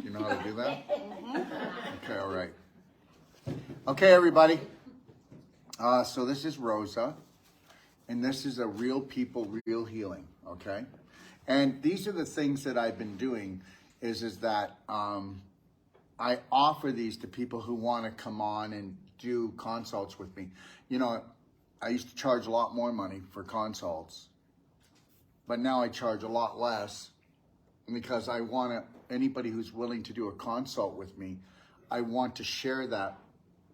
You know how to do that? Okay, all right. Okay, everybody. So this is Rosa, and this is a Real People, Real Healing, okay? And these are the things that I've been doing is that I offer these to people who want to come on and do consults with me. You know, I used to charge a lot more money for consults, but now I charge a lot less because I want anybody who's willing to do a consult with me, I want to share that.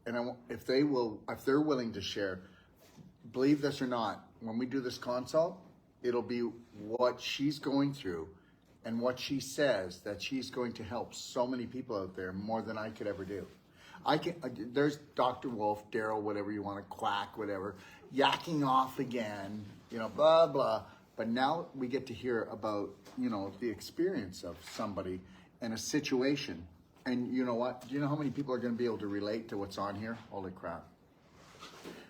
And if they're willing to share, believe this or not, when we do this consult, it'll be what she's going through and what she says that she's going to help so many people out there more than I could ever do. There's Dr. Wolf, Daryl, whatever you want to quack, whatever, yakking off again, you know, blah, blah. But now we get to hear about, you know, the experience of somebody and a situation. And you know what? Do you know how many people are going to be able to relate to what's on here? Holy crap.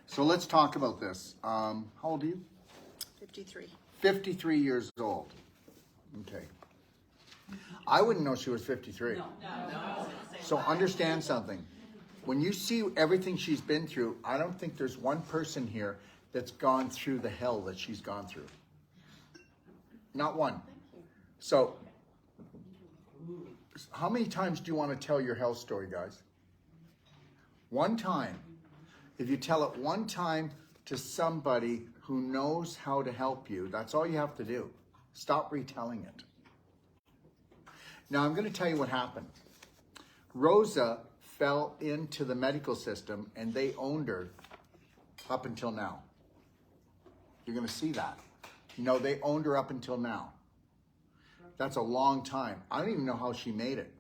So let's talk about this. How old are you? 53. 53 years old. Okay. I wouldn't know she was 53. No. So understand something. When you see everything she's been through, I don't think there's one person here that's gone through the hell that she's gone through. Not one. So, how many times do you want to tell your health story, guys? One time. If you tell it one time to somebody who knows how to help you, that's all you have to do. Stop retelling it. Now, I'm going to tell you what happened. Rosa fell into the medical system and they owned her up until now. You're going to see that. You know, they owned her up until now. That's a long time. I don't even know how she made it.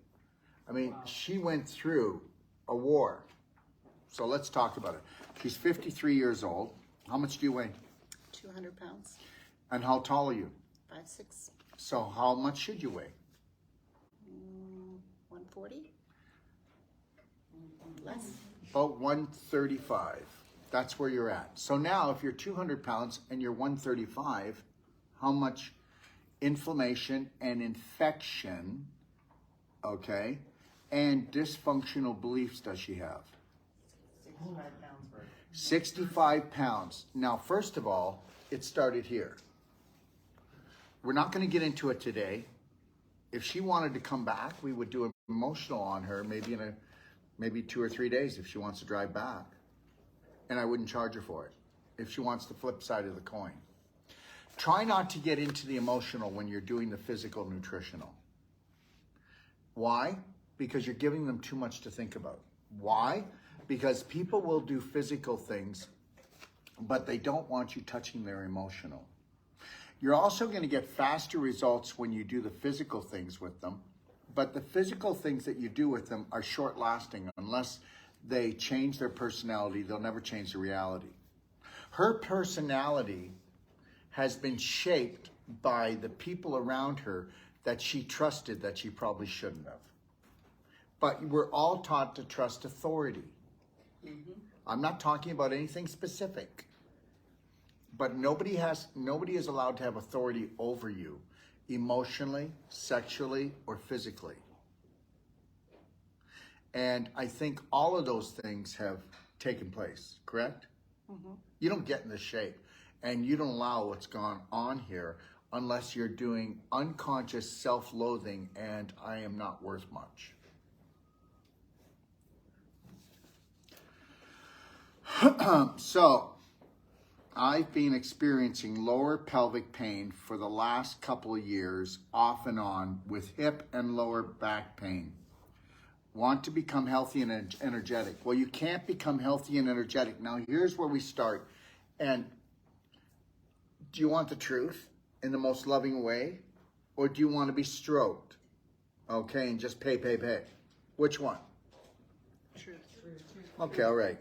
I mean, she went through a war. So let's talk about it. She's 53 years old. How much do you weigh? 200 pounds. And how tall are you? 5'6". So how much should you weigh? 140. Less. About 135. That's where you're at. So now if you're 200 pounds and you're 135, how much inflammation and infection, okay, and dysfunctional beliefs does she have? 65 pounds. 65 pounds. Now, first of all, it started here. We're not going to get into it today. If she wanted to come back, we would do an emotional on her, maybe 2 or 3 days if she wants to drive back. And I wouldn't charge her for it if she wants the flip side of the coin. Try not to get into the emotional when you're doing the physical nutritional. Why? Because you're giving them too much to think about. Why? Because people will do physical things, but they don't want you touching their emotional. You're also going to get faster results when you do the physical things with them, but the physical things that you do with them are short lasting. Unless they change their personality, they'll never change the reality. Her personality has been shaped by the people around her that she trusted that she probably shouldn't have. But we're all taught to trust authority. Mm-hmm. I'm not talking about anything specific, but nobody is allowed to have authority over you emotionally, sexually, or physically. And I think all of those things have taken place, correct? Mm-hmm. You don't get in this shape and you don't allow what's gone on here unless you're doing unconscious self-loathing and I am not worth much. So, I've been experiencing lower pelvic pain for the last couple of years, off and on, with hip and lower back pain. Want to become healthy and energetic. Well, you can't become healthy and energetic. Now, here's where we start. And do you want the truth in the most loving way? Or do you want to be stroked? Okay, and just pay. Which one? Truth. Okay, all right.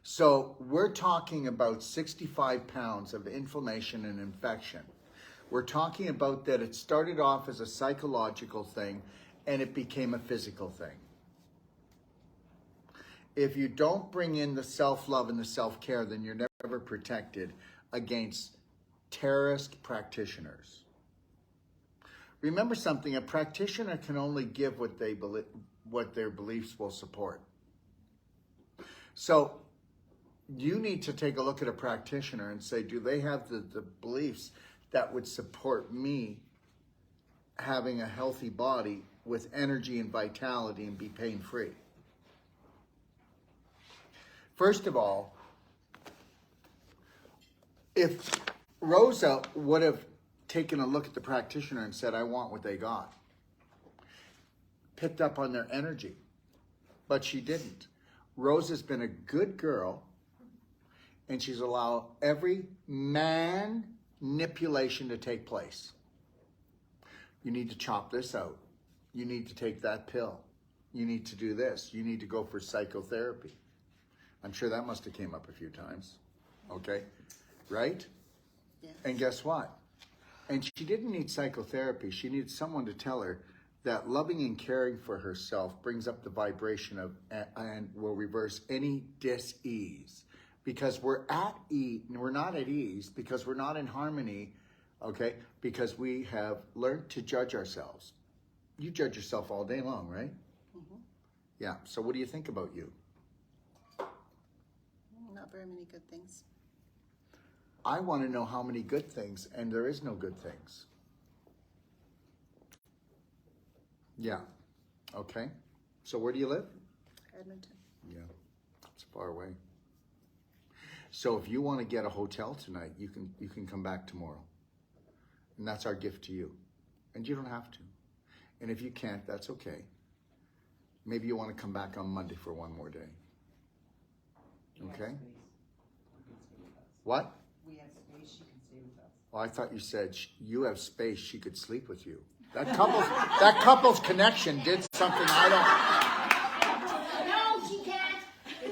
So we're talking about 65 pounds of inflammation and infection. We're talking about that it started off as a psychological thing and it became a physical thing. If you don't bring in the self-love and the self-care, then you're never protected against terrorist practitioners. Remember something, a practitioner can only give what they believe, what their beliefs will support. So you need to take a look at a practitioner and say, do they have the beliefs that would support me having a healthy body with energy and vitality and be pain-free? First of all, if Rosa would have taken a look at the practitioner and said, I want what they got, picked up on their energy, but she didn't. Rosa's been a good girl, and she's allowed every manipulation to take place. You need to chop this out. You need to take that pill. You need to do this. You need to go for psychotherapy. I'm sure that must have came up a few times. Okay? Right? Yes. And guess what? And she didn't need psychotherapy. She needed someone to tell her that loving and caring for herself brings up the vibration of and will reverse any dis-ease. Because we're at ease, we're not at ease because we're not in harmony, okay? Because we have learned to judge ourselves. You judge yourself all day long, right? Mm-hmm. Yeah, so what do you think about you? Not very many good things. I want to know how many good things, and there is no good things. Yeah, okay. So where do you live? Edmonton. Yeah, it's far away. So if you want to get a hotel tonight, you can come back tomorrow. And that's our gift to you. And you don't have to. And if you can't, that's okay. Maybe you want to come back on Monday for one more day. Okay? What? We have space, she can stay with us. Well, I thought you said you have space, she could sleep with you. That couple's connection did something I don't... No, she can't.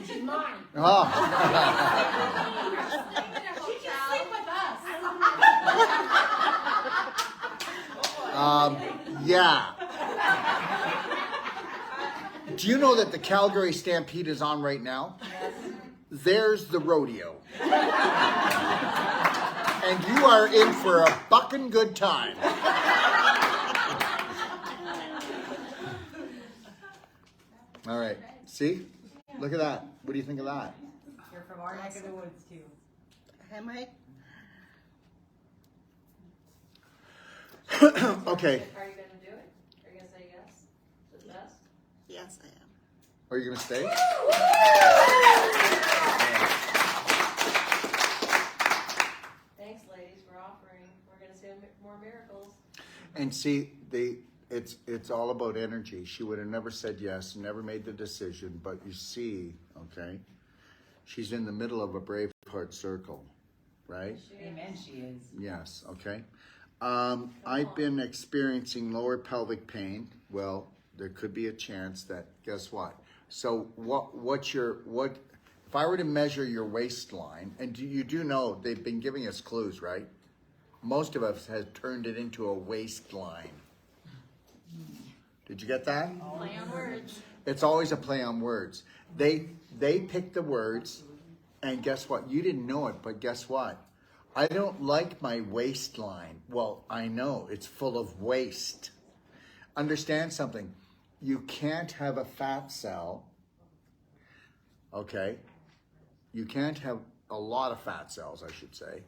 She's mine. Oh. She can sleep with us. Yeah. Do you know that the Calgary Stampede is on right now? Yes. There's the rodeo. And you are in for a bucking good time. All right. See? Look at that. What do you think of that? You're from our neck of the woods too. Am I? Okay. Are you gonna do it? Are you gonna say yes to the best? Yes, I am. Are you going to stay? Thanks, ladies, for offering. We're gonna see more miracles. And see, it's all about energy. She would have never said yes, never made the decision, but you see, okay, she's in the middle of a BraveHeart circle, right? Amen, she is. Yes, okay. I've been experiencing lower pelvic pain. Well, there could be a chance that, guess what? So if I were to measure your waistline, and you do know they've been giving us clues, right? Most of us have turned it into a waistline. Did you get that? Play on words. It's always a play on words. They pick the words, and guess what? You didn't know it, but guess what? I don't like my waistline. Well, I know it's full of waste. Understand something. You can't have a fat cell, okay? You can't have a lot of fat cells, I should say,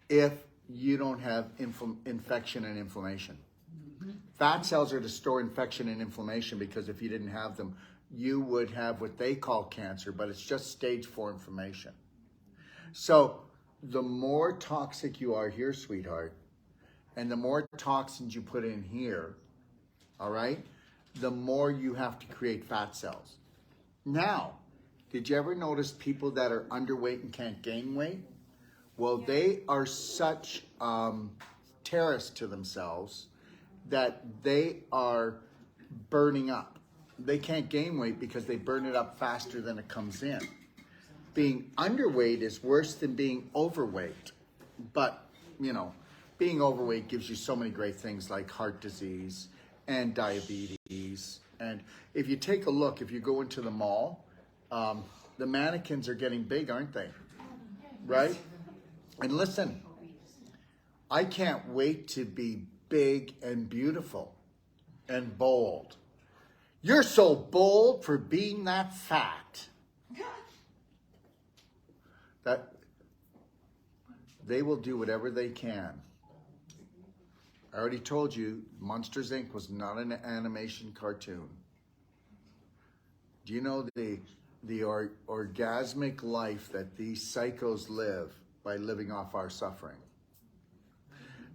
if you don't have infection and inflammation. Fat cells are to store infection and inflammation because if you didn't have them, you would have what they call cancer, but it's just stage 4 inflammation. So the more toxic you are here, sweetheart, and the more toxins you put in here, all right, the more you have to create fat cells. Now, did you ever notice people that are underweight and can't gain weight? Well, they are such terrorists to themselves that they are burning up. They can't gain weight because they burn it up faster than it comes in. Being underweight is worse than being overweight. But, you know, being overweight gives you so many great things like heart disease and diabetes. And if you take a look, if you go into the mall, the mannequins are getting big, aren't they? Right? And listen, I can't wait to be big and beautiful and bold. You're so bold for being that fat. That they will do whatever they can. I already told you, Monsters Inc. was not an animation cartoon. Do you know the orgasmic life that these psychos live by living off our suffering?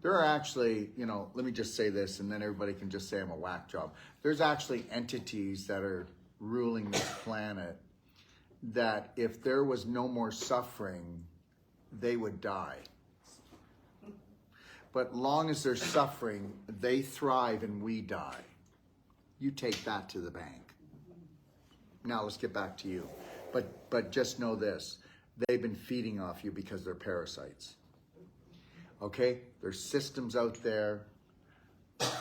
There are actually, you know, let me just say this and then everybody can just say I'm a whack job. There's actually entities that are ruling this planet that if there was no more suffering, they would die. But long as they're suffering, they thrive and we die. You take that to the bank. Now let's get back to you. But just know this, they've been feeding off you because they're parasites. Okay? There's systems out there.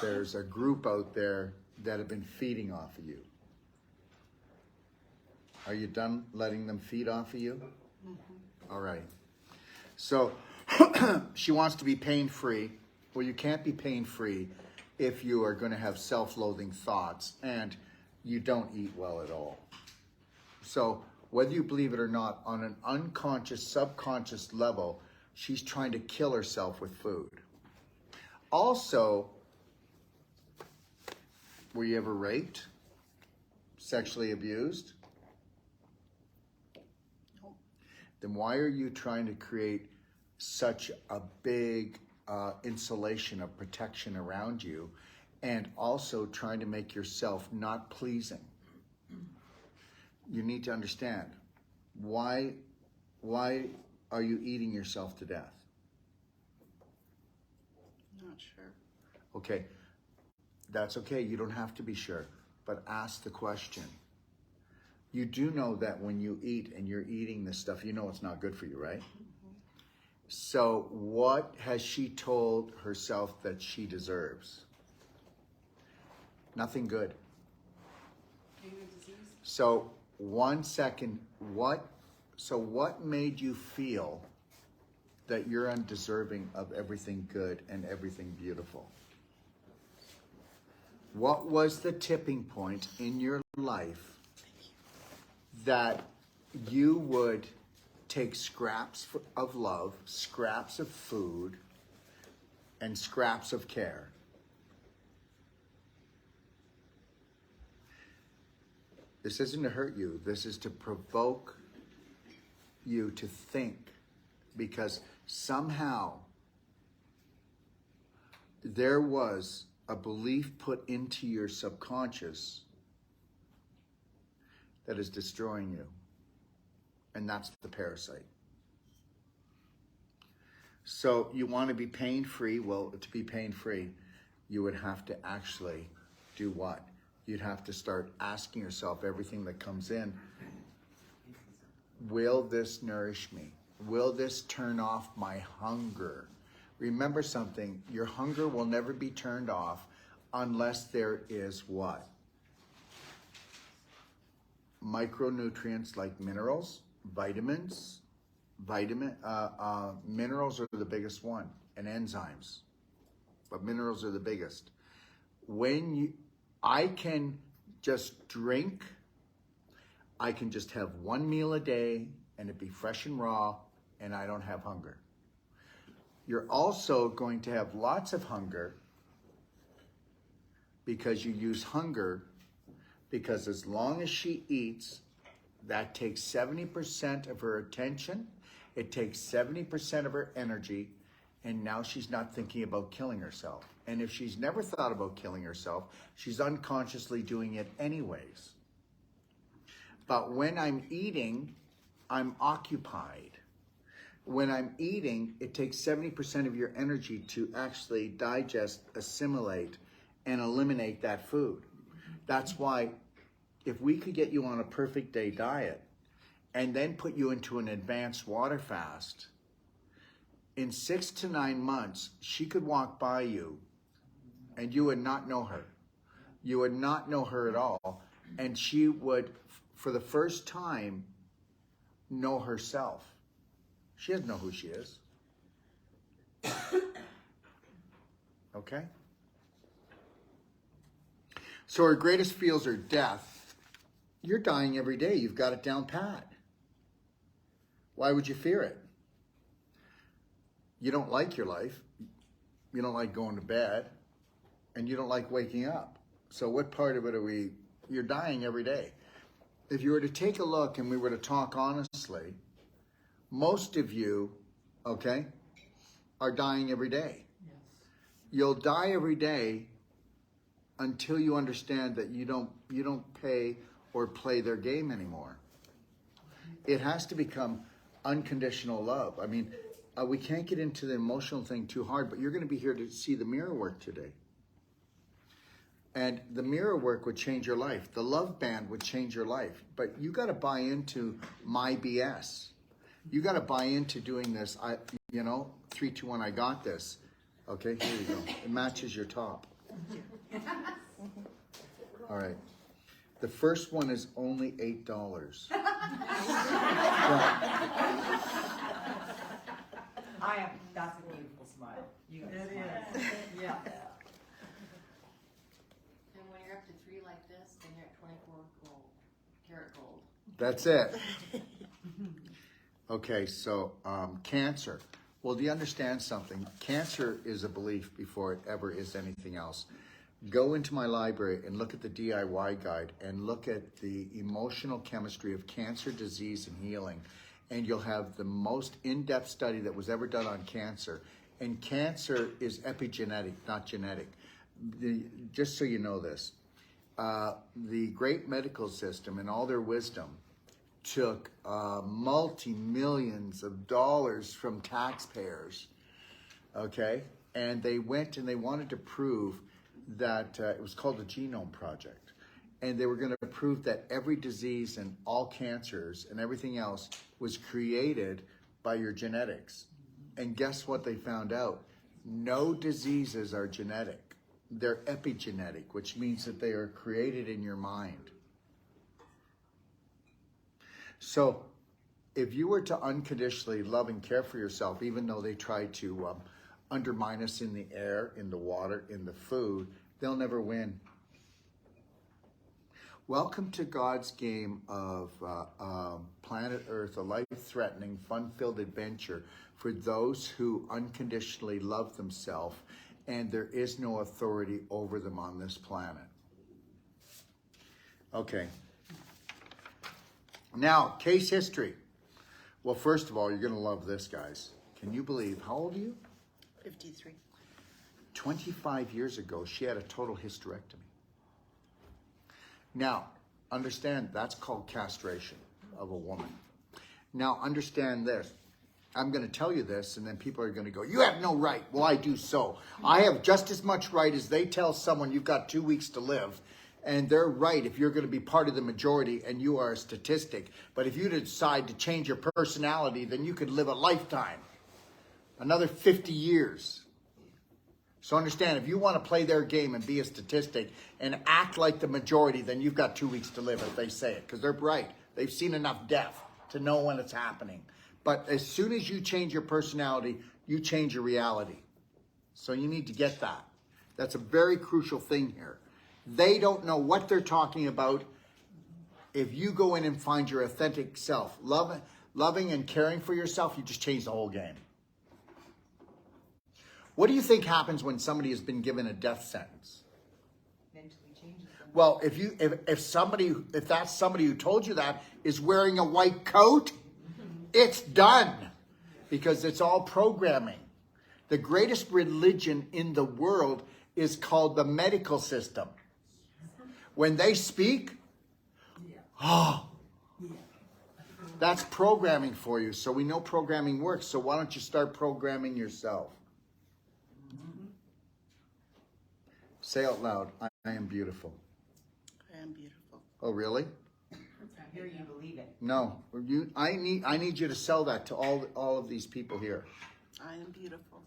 There's a group out there that have been feeding off of you. Are you done letting them feed off of you? Mm-hmm. All right. So she wants to be pain-free. Well, you can't be pain-free if you are going to have self-loathing thoughts and you don't eat well at all. So whether you believe it or not, on an unconscious, subconscious level, she's trying to kill herself with food. Also, were you ever raped? Sexually abused? No. Then why are you trying to create such a big insulation of protection around you and also trying to make yourself not pleasing? You need to understand, why are you eating yourself to death? Not sure. Okay, that's okay. You don't have to be sure, but ask the question. You do know that when you eat and you're eating this stuff, you know it's not good for you, right? Mm-hmm. So what has she told herself that she deserves? Nothing good. So 1 second, what made you feel that you're undeserving of everything good and everything beautiful? What was the tipping point in your life that you would take scraps of love, scraps of food, and scraps of care? This isn't to hurt you. This is to provoke you to think, because somehow there was a belief put into your subconscious that is destroying you. And that's the parasite. So you want to be pain-free. Well, to be pain-free, you would have to actually do what? You'd have to start asking yourself everything that comes in, will this nourish me? Will this turn off my hunger? Remember something, your hunger will never be turned off unless there is what? Micronutrients like minerals, vitamins. Minerals are the biggest one, and enzymes. But minerals are the biggest. I can just drink, I can just have one meal a day and it be fresh and raw and I don't have hunger. You're also going to have lots of hunger because you use hunger, because as long as she eats, that takes 70% of her attention, it takes 70% of her energy, and now she's not thinking about killing herself. And if she's never thought about killing herself, she's unconsciously doing it anyways. But when I'm eating, I'm occupied. When I'm eating, it takes 70% of your energy to actually digest, assimilate, and eliminate that food. That's why if we could get you on a perfect day diet and then put you into an advanced water fast, in 6 to 9 months, she could walk by you and you would not know her. You would not know her at all. And she would, for the first time, know herself. She doesn't know who she is. Okay? So our greatest fears are death. You're dying every day. You've got it down pat. Why would you fear it? You don't like your life. You don't like going to bed. And you don't like waking up. So what part of it you're dying every day. If you were to take a look and we were to talk honestly, most of you, okay, are dying every day. Yes. You'll die every day until you understand that you don't pay or play their game anymore. It has to become unconditional love. I mean, we can't get into the emotional thing too hard, but you're going to be here to see the mirror work today. And the mirror work would change your life. The love band would change your life. But you got to buy into my BS. You got to buy into doing this. 3, 2, 1, I got this. Okay, here you go. It matches your top. All right. The first one is only $8. That's a beautiful smile. You got a smile. Yeah. And when you're up to 3 like this, then you're at 24 karat gold. That's it. Okay, so cancer. Well, do you understand something? Cancer is a belief before it ever is anything else. Go into my library and look at the DIY guide and look at the emotional chemistry of cancer, disease, and healing. And you'll have the most in-depth study that was ever done on cancer. And cancer is epigenetic, not genetic. Just so you know this, the great medical system and all their wisdom took multi-millions of dollars from taxpayers, okay? And they went and they wanted to prove that, it was called the Genome Project. And they were gonna prove that every disease and all cancers and everything else was created by your genetics. And guess what they found out? No diseases are genetic. They're epigenetic, which means that they are created in your mind. So if you were to unconditionally love and care for yourself, even though they try to undermine us in the air, in the water, in the food, they'll never win. Welcome to God's game of planet Earth, a life-threatening, fun-filled adventure for those who unconditionally love themselves and there is no authority over them on this planet. Okay. Now, case history. Well, first of all, you're going to love this, guys. Can you believe, how old are you? 53. 25 years ago, she had a total hysterectomy. Now, understand, that's called castration of a woman. Now, understand this. I'm going to tell you this, and then people are going to go, you have no right. Well, I do so. I have just as much right as they tell someone you've got 2 weeks to live. And they're right if you're going to be part of the majority and you are a statistic. But if you decide to change your personality, then you could live a lifetime. Another 50 years. So understand, if you want to play their game and be a statistic and act like the majority, then you've got 2 weeks to live if they say it. Because they're right. They've seen enough death to know when it's happening. But as soon as you change your personality, you change your reality. So you need to get that. That's a very crucial thing here. They don't know what they're talking about. If you go in and find your authentic self, loving and caring for yourself, you just change the whole game. What do you think happens when somebody has been given a death sentence? Mentally changes them. Well, if that's somebody who told you that is wearing a white coat, it's done because it's all programming. The greatest religion in the world is called the medical system. When they speak, that's programming for you. So we know programming works. So why don't you start programming yourself? Say out loud, I am beautiful. I am beautiful. Oh, really? I hear you believe it. No, I need you to sell that to all of these people here. I am beautiful.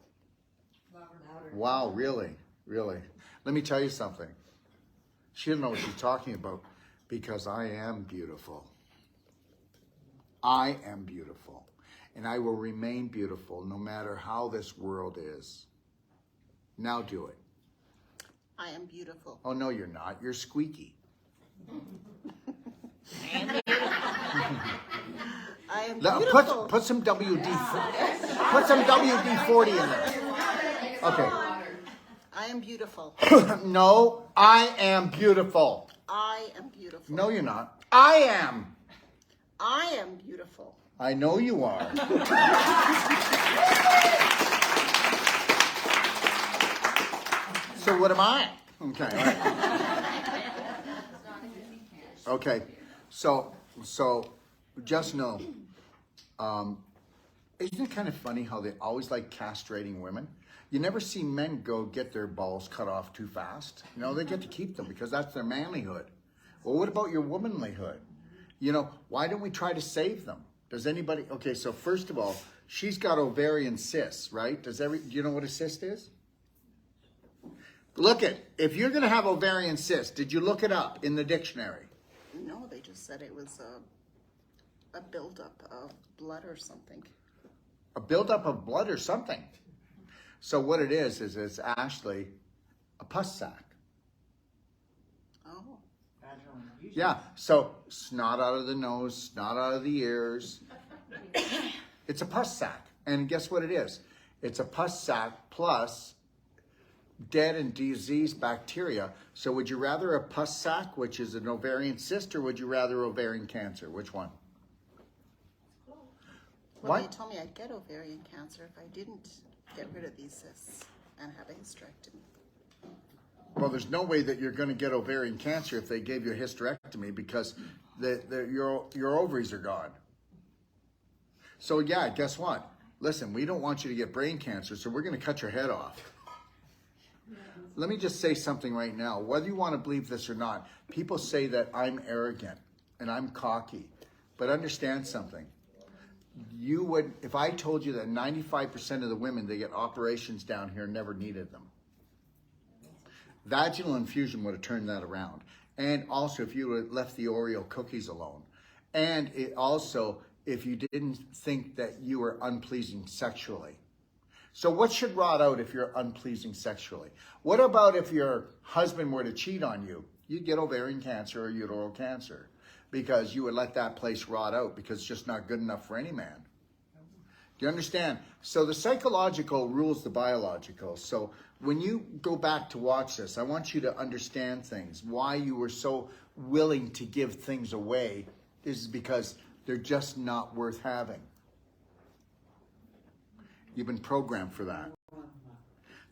Wow, really? Really? Let me tell you something. She doesn't know what she's talking about because I am beautiful. I am beautiful. And I will remain beautiful no matter how this world is. Now do it. I am beautiful. Oh, no, you're not. You're squeaky. I am No, beautiful. put some put some WD-40 in there. Okay. I am beautiful. No, I am beautiful. I am beautiful. No, you're not. I am. I am beautiful. I know you are. So what am I? Okay. All right. Okay. So just know, isn't it kind of funny how they always like castrating women? You never see men go get their balls cut off too fast. You know, they get to keep them because that's their manlyhood. Well, what about your womanlyhood? You know, why don't we try to save them? Does anybody, okay, so first of all, she's got ovarian cysts, right? Do you know what a cyst is? Look if you're gonna have ovarian cysts, did you look it up in the dictionary? No, they just said it was a buildup of blood or something. A buildup of blood or something. So what it is it's actually a pus sac. Oh. Yeah, so snot out of the nose, snot out of the ears. It's a pus sac. And guess what it is? It's a pus sac plus dead and diseased bacteria. So would you rather a pus sac, which is an ovarian cyst, or would you rather ovarian cancer? Which one? Well, What? they told me I'd get ovarian cancer if I didn't get rid of these cysts and have a hysterectomy. Well, there's no way that you're going to get ovarian cancer if they gave you a hysterectomy because your ovaries are gone. So yeah, guess what? Listen, we don't want you to get brain cancer, so we're going to cut your head off. Let me just say something right now. Whether you want to believe this or not, people say that I'm arrogant and I'm cocky. But understand something. You would, if I told you that 95% of the women that get operations down here never needed them. Vaginal infusion would have turned that around. And also if you would have left the Oreo cookies alone. And it also, if you didn't think that you were unpleasing sexually. So what should rot out if you're unpleasing sexually? What about if your husband were to cheat on you? You'd get ovarian cancer or uterine cancer because you would let that place rot out because it's just not good enough for any man. Do you understand? So the psychological rules the biological. So when you go back to watch this, I want you to understand things. Why you were so willing to give things away is because they're just not worth having. You've been programmed for that.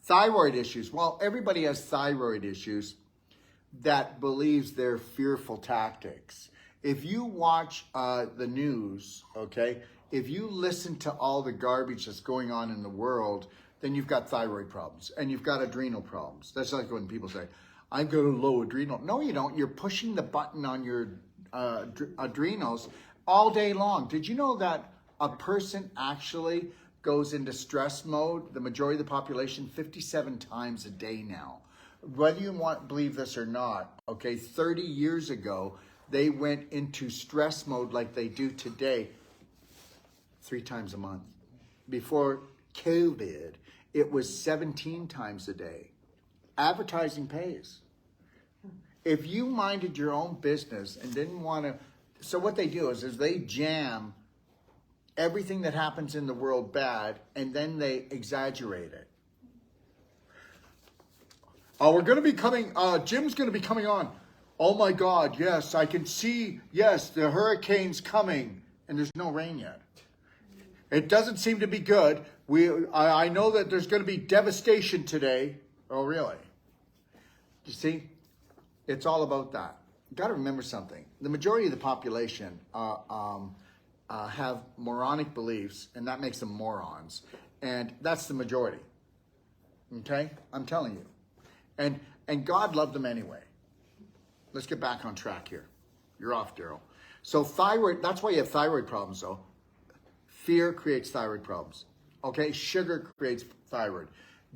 Thyroid issues. Well, everybody has thyroid issues that believes they're fearful tactics. If you watch the news, okay, if you listen to all the garbage that's going on in the world, then you've got thyroid problems and you've got adrenal problems. That's like when people say, I've got a low adrenal. No, you don't. You're pushing the button on your adrenals all day long. Did you know that a person actually goes into stress mode, the majority of the population, 57 times a day now? Whether you believe this or not, okay, 30 years ago, they went into stress mode like they do today 3 times a month. Before COVID, it was 17 times a day. Advertising pays. If you minded your own business and didn't want to, so what they do is they jam everything that happens in the world bad, and then they exaggerate it. Oh, we're going to be coming, Jim's going to be coming on. Oh my God, yes, I can see, yes, the hurricane's coming, and there's no rain yet. It doesn't seem to be good. I know that there's going to be devastation today. Oh, really? You see, it's all about that. You got to remember something. The majority of the population have moronic beliefs, and that makes them morons. And that's the majority. Okay? I'm telling you. And God loved them anyway. Let's get back on track here. You're off, Daryl. So thyroid, that's why you have thyroid problems, though. Fear creates thyroid problems. Okay? Sugar creates thyroid.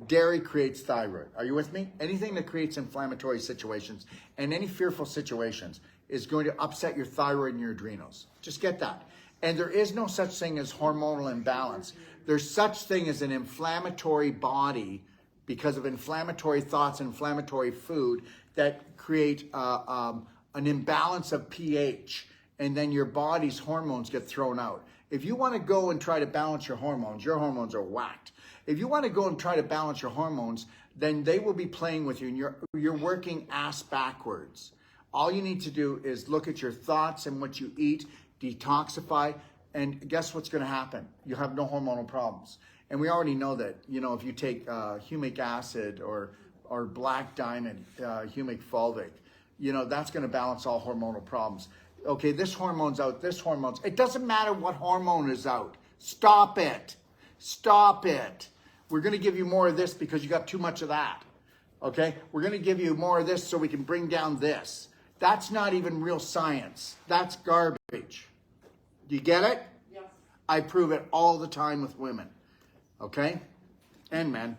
Dairy creates thyroid. Are you with me? Anything that creates inflammatory situations and any fearful situations is going to upset your thyroid and your adrenals. Just get that. And there is no such thing as hormonal imbalance. There's such thing as an inflammatory body because of inflammatory thoughts, inflammatory food that create an imbalance of pH, and then your body's hormones get thrown out. If you want to go and try to balance your hormones are whacked. If you want to go and try to balance your hormones, then they will be playing with you, and you're working ass backwards. All you need to do is look at your thoughts and what you eat, detoxify, and guess what's going to happen? You'll have no hormonal problems. And we already know that, if you take humic acid or black diamond, humic fulvic, that's going to balance all hormonal problems. Okay, this hormone's out, this hormone's... It doesn't matter what hormone is out. Stop it. Stop it. We're going to give you more of this because you got too much of that. Okay? We're going to give you more of this so we can bring down this. That's not even real science. That's garbage. Do you get it? Yes. I prove it all the time with women. Okay? And men.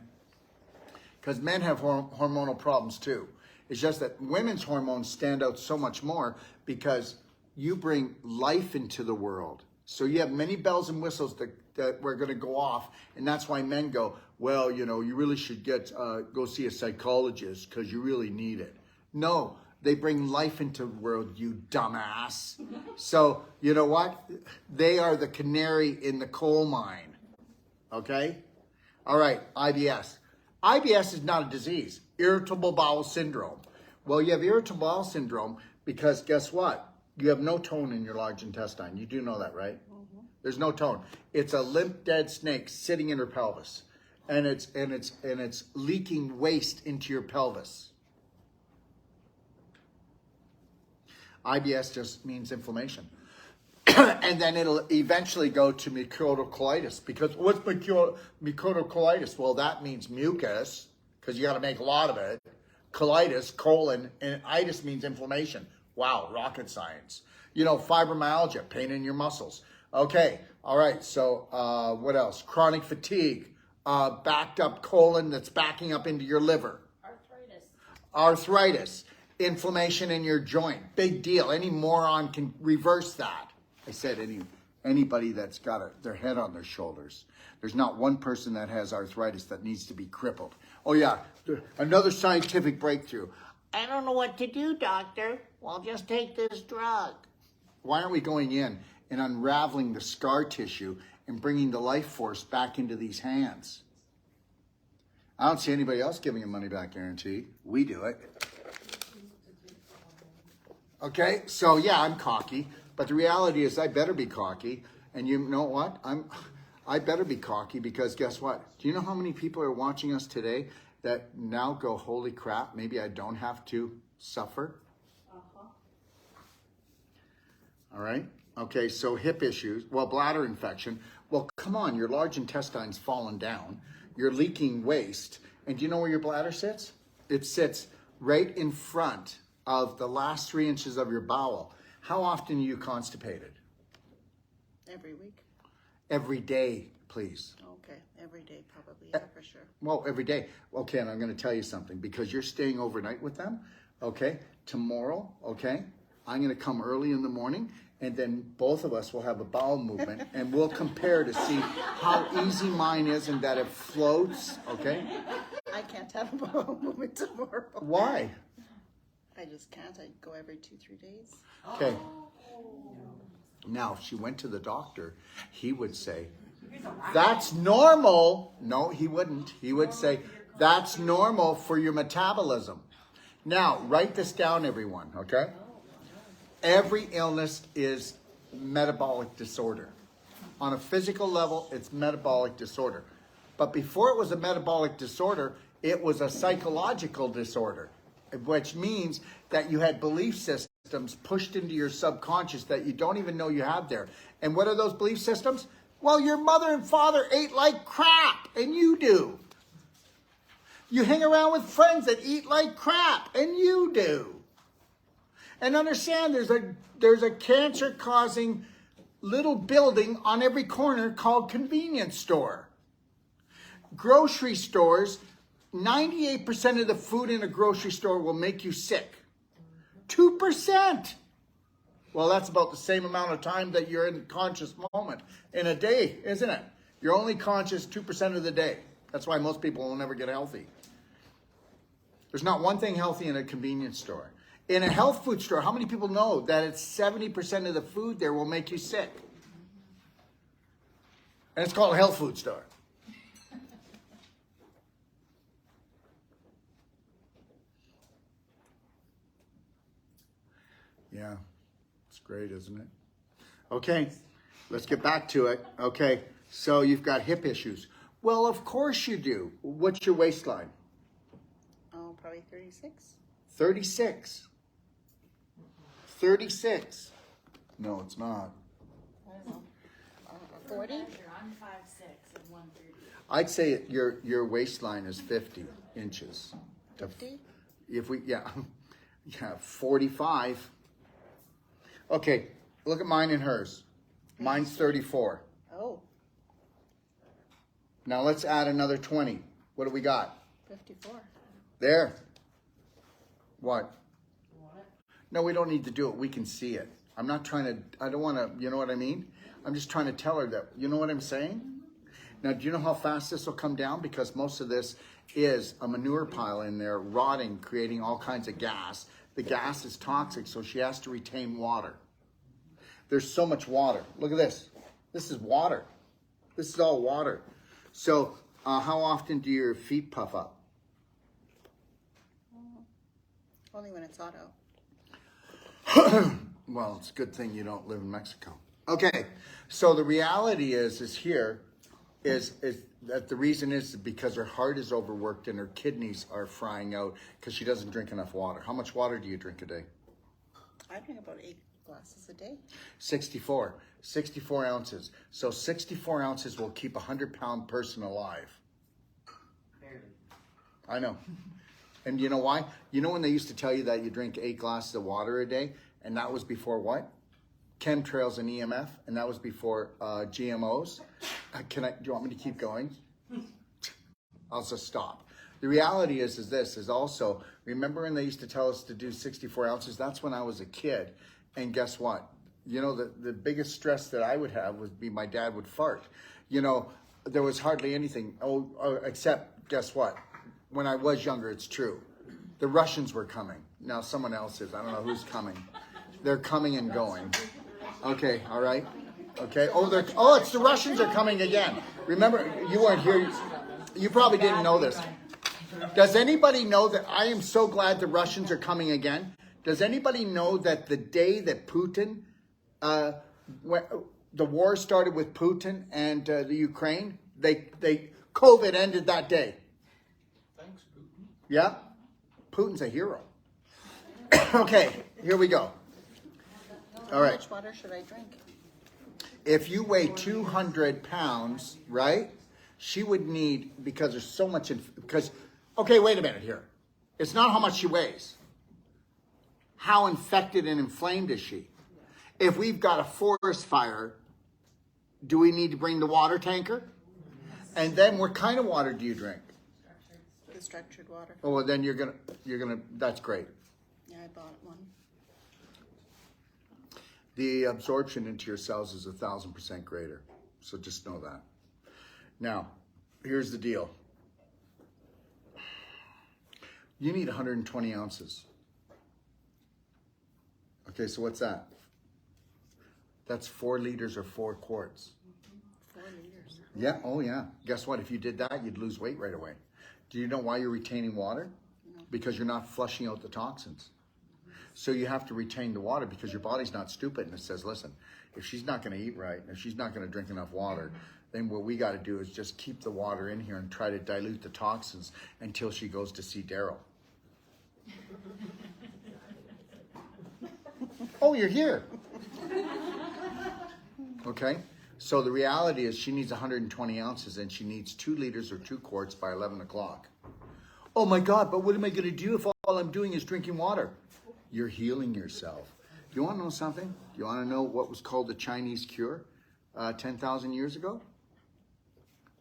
Because men have hormonal problems too. It's just that women's hormones stand out so much more because you bring life into the world. So you have many bells and whistles that we're going to go off. And that's why men go, well, you really should go see a psychologist because you really need it. No, they bring life into the world, you dumbass. So you know what? They are the canary in the coal mine. Okay? All right, IBS. IBS is not a disease. Irritable bowel syndrome. Well, you have irritable bowel syndrome because guess what? You have no tone in your large intestine. You do know that, right? Mm-hmm. There's no tone. It's a limp, dead snake sitting in her pelvis, and it's leaking waste into your pelvis. IBS just means inflammation, and then it'll eventually go to mucosal colitis. Because what's mucosal colitis? Well, that means mucus because you got to make a lot of it. Colitis, colon, and itis means inflammation. Wow, rocket science. Fibromyalgia, pain in your muscles. Okay, all right, so what else? Chronic fatigue, backed up colon that's backing up into your liver. Arthritis, inflammation in your joint. Big deal. Any moron can reverse that. I said anybody that's got their head on their shoulders. There's not one person that has arthritis that needs to be crippled. Oh yeah, another scientific breakthrough. I don't know what to do, doctor. Well, just take this drug. Why aren't we going in and unraveling the scar tissue and bringing the life force back into these hands? I don't see anybody else giving a money back guarantee. We do it. Okay, so yeah, I'm cocky, but the reality is I better be cocky. And you know what? I better be cocky because guess what? Do you know how many people are watching us today that now go, holy crap, maybe I don't have to suffer? All right. Okay, so hip issues. Well, bladder infection. Well, come on, your large intestine's fallen down. You're leaking waste. And do you know where your bladder sits? It sits right in front of the last 3 inches of your bowel. How often are you constipated? Every week. Every day, please. Okay, every day probably, yeah, for sure. Well, every day. Okay, and I'm going to tell you something. Because you're staying overnight with them, okay, tomorrow, okay, I'm going to come early in the morning, and then both of us will have a bowel movement, and we'll compare to see how easy mine is and that it floats, okay? I can't have a bowel movement tomorrow. Why? I just can't. I go every 2-3 days. Okay. Now, if she went to the doctor, he would say, that's normal. No, he wouldn't. He would say, that's normal for your metabolism. Now, write this down, everyone, okay? Every illness is metabolic disorder. On a physical level, it's metabolic disorder. But before it was a metabolic disorder, it was a psychological disorder, which means that you had belief systems pushed into your subconscious that you don't even know you have there. And what are those belief systems? Well, your mother and father ate like crap, and you do. You hang around with friends that eat like crap, and you do. And understand, there's a cancer-causing little building on every corner called convenience store. Grocery stores, 98% of the food in a grocery store will make you sick. 2%. Well, that's about the same amount of time that you're in conscious moment in a day, isn't it? You're only conscious 2% of the day. That's why most people will never get healthy. There's not one thing healthy in a convenience store. In a health food store, how many people know that it's 70% of the food there will make you sick? And it's called a health food store. Yeah, it's great, isn't it? Okay, let's get back to it. Okay, so you've got hip issues. Well, of course you do. What's your waistline? Oh, probably 36. 36. 36. No, it's not. I don't know. 40? I'm 5'6" and 130. I'd say your waistline is 50 inches. 50? If we, yeah, 45. Okay, look at mine and hers. Mine's 34. Oh, Now let's add another 20. What do we got? 54. There. What? No, we don't need to do it. We can see it. I'm not trying to, I don't want to, you know what I mean? I'm just trying to tell her that, you know what I'm saying? Now, do you know how fast this will come down? Because most of this is a manure pile in there, rotting, creating all kinds of gas. The gas is toxic, so she has to retain water. There's so much water. Look at this. This is water. This is all water. So, how often do your feet puff up? Only when it's hot out. Well, it's a good thing you don't live in Mexico. Okay, so the reality is that the reason is because her heart is overworked and her kidneys are frying out because she doesn't drink enough water. How much water do you drink a day? I drink about 8 glasses a day. 64 ounces. So 64 ounces will keep a 100-pound person alive. Barely. I know. And you know why? You know when they used to tell you that you drink 8 glasses of water a day, and that was before what? Chemtrails and EMF, and that was before GMOs. Do you want me to keep going? I'll just stop. The reality is also, remember when they used to tell us to do 64 ounces? That's when I was a kid. And guess what? You know, the biggest stress that I would have would be my dad would fart. You know, there was hardly anything, except, guess what? When I was younger, it's true. The Russians were coming. Now someone else is. I don't know who's coming. They're coming and going. Okay, all right. Okay. It's the Russians are coming again. Remember, you weren't here. You probably didn't know this. Does anybody know that I am so glad the Russians are coming again? Does anybody know that the day that Putin, the war started with Putin and the Ukraine, COVID ended that day. Thanks, Putin. Yeah? Putin's a hero. Okay, here we go. All right. How much water should I drink? If you weigh 200 pounds, right, she would need, because there's so much, okay, wait a minute here. It's not how much she weighs. How infected and inflamed is she? If we've got a forest fire, do we need to bring the water tanker? And then what kind of water do you drink? The structured water. Oh, well, then you're gonna, that's great. Yeah, I bought one. The absorption into your cells is 1,000% greater. So just know that. Now, here's the deal. You need 120 ounces. Okay, so what's that? That's 4 liters or 4 quarts. 4 liters. Yeah, oh yeah. Guess what? If you did that, you'd lose weight right away. Do you know why you're retaining water? No. Because you're not flushing out the toxins. So you have to retain the water because your body's not stupid and it says, listen, if she's not going to eat right, if she's not going to drink enough water, then what we got to do is just keep the water in here and try to dilute the toxins until she goes to see Daryl. Oh, you're here. Okay. So the reality is she needs 120 ounces and she needs 2 liters or 2 quarts by 11 o'clock. Oh my God, but what am I going to do if all I'm doing is drinking water? You're healing yourself. Do you want to know something? Do you want to know what was called the Chinese cure 10,000 years ago?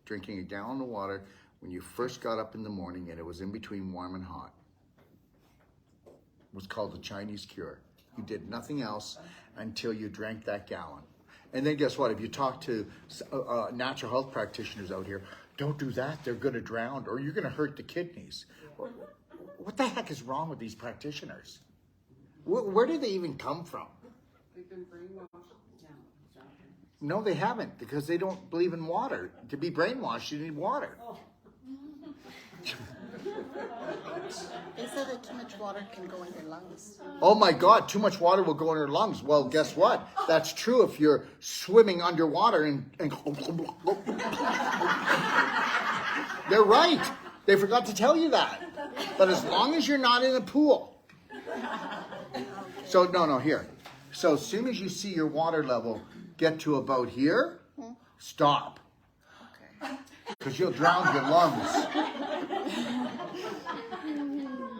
Drinking a gallon of water when you first got up in the morning and it was in between warm and hot. It was called the Chinese cure. You did nothing else until you drank that gallon. And then guess what? If you talk to natural health practitioners out here, don't do that. They're going to drown or you're going to hurt the kidneys. What the heck is wrong with these practitioners? Where do they even come from? They've been brainwashed. No, they haven't, because they don't believe in water. To be brainwashed, you need water. They said that too much water can go in your lungs. Oh my God, too much water will go in your lungs. Well, guess what? That's true if you're swimming underwater and they're right. They forgot to tell you that. But as long as you're not in a pool. So, no, here. So as soon as you see your water level get to about here, stop. Okay. Because you'll drown your lungs.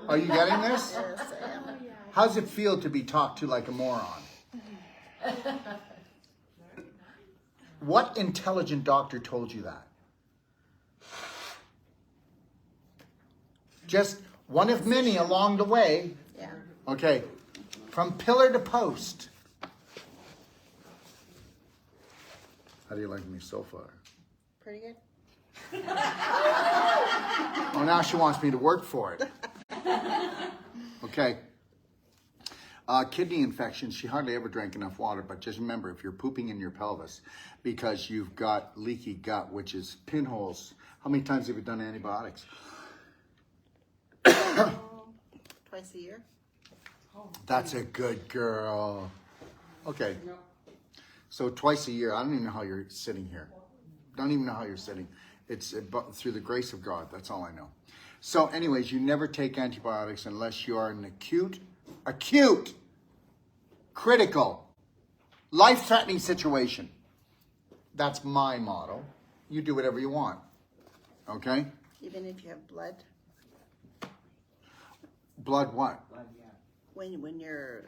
Are you getting this? Yes, I am. How's it feel to be talked to like a moron? What intelligent doctor told you that? Just one of many along the way. Yeah. Okay. From pillar to post. How do you like me so far? Pretty good. Oh, now she wants me to work for it. Okay. Kidney infections, she hardly ever drank enough water, but just remember, if you're pooping in your pelvis because you've got leaky gut, which is pinholes, how many times have you done antibiotics? Twice a year. That's a good girl. Okay. So twice a year. I don't even know how you're sitting here. Don't even know how you're sitting. It's through the grace of God. That's all I know. So anyways, you never take antibiotics unless you are in an acute, critical, life-threatening situation. That's my motto. You do whatever you want. Okay? Even if you have blood. Blood what? When you're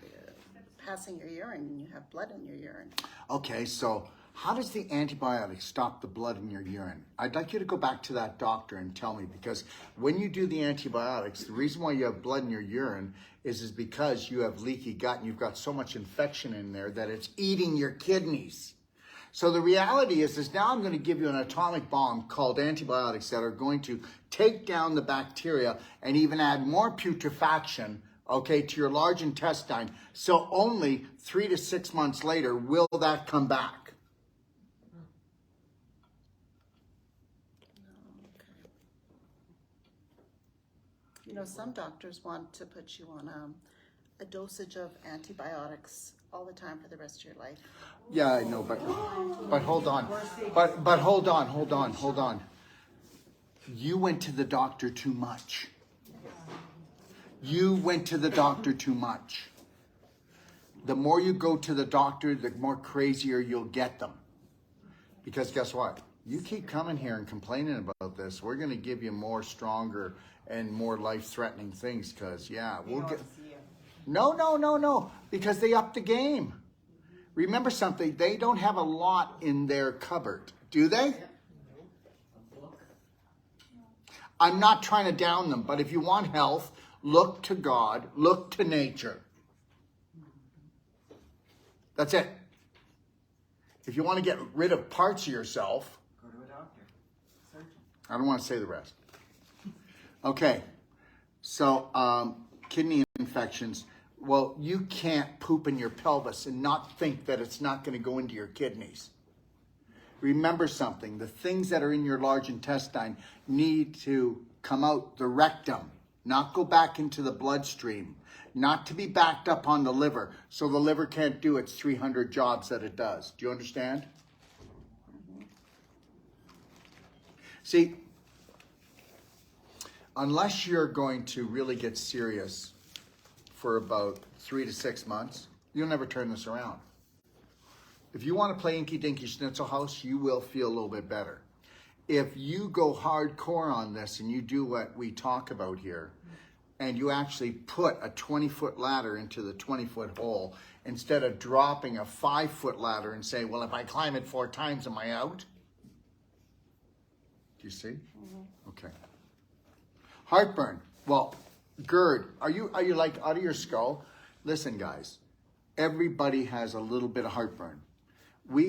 passing your urine and you have blood in your urine. Okay, so how does the antibiotic stop the blood in your urine? I'd like you to go back to that doctor and tell me, because when you do the antibiotics, the reason why you have blood in your urine is because you have leaky gut and you've got so much infection in there that it's eating your kidneys. So the reality is now I'm going to give you an atomic bomb called antibiotics that are going to take down the bacteria and even add more putrefaction, okay, to your large intestine. So only 3 to 6 months later will that come back. You know, some doctors want to put you on a dosage of antibiotics all the time for the rest of your life. Yeah, I know, but hold on. But hold on. You went to the doctor too much. You went to the doctor too much. The more you go to the doctor, the more crazier you'll get them. Because guess what? You keep coming here and complaining about this, we're going to give you more stronger and more life-threatening things, because, yeah, we'll get... No, because they upped the game. Remember something, they don't have a lot in their cupboard, do they? I'm not trying to down them, but if you want health, look to God, look to nature. That's it. If you want to get rid of parts of yourself, Go to a doctor, surgeon. I don't want to say the rest. Okay, so kidney infections. Well, you can't poop in your pelvis and not think that it's not going to go into your kidneys. Remember something, the things that are in your large intestine need to come out the rectum, not go back into the bloodstream, not to be backed up on the liver, so the liver can't do its 300 jobs that it does. Do you understand? See, unless you're going to really get serious for about 3 to 6 months, you'll never turn this around. If you want to play Inky Dinky Schnitzel House, you will feel a little bit better. If you go hardcore on this and you do what we talk about here, and you actually put a 20-foot ladder into the 20-foot hole, instead of dropping a 5-foot ladder and say, well, if I climb it 4 times, am I out? Do you see? Mm-hmm. Okay. Heartburn. Well, GERD. Are you like out of your skull? Listen, guys. Everybody has a little bit of heartburn.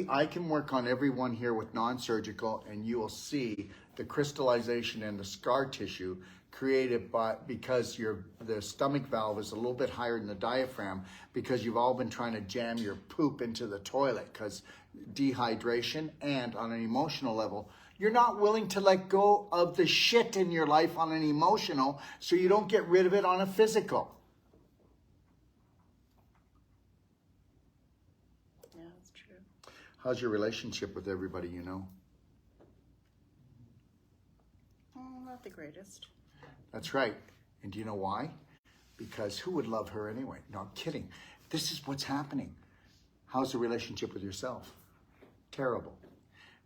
I can work on everyone here with non-surgical, and you will see the crystallization and the scar tissue created because the stomach valve is a little bit higher than the diaphragm because you've all been trying to jam your poop into the toilet because dehydration, and on an emotional level, you're not willing to let go of the shit in your life on an emotional so you don't get rid of it on a physical. Yeah, that's true. How's your relationship with everybody you know? Not the greatest. That's right. And do you know why? Because who would love her anyway? No, I'm kidding. This is what's happening. How's the relationship with yourself? Terrible.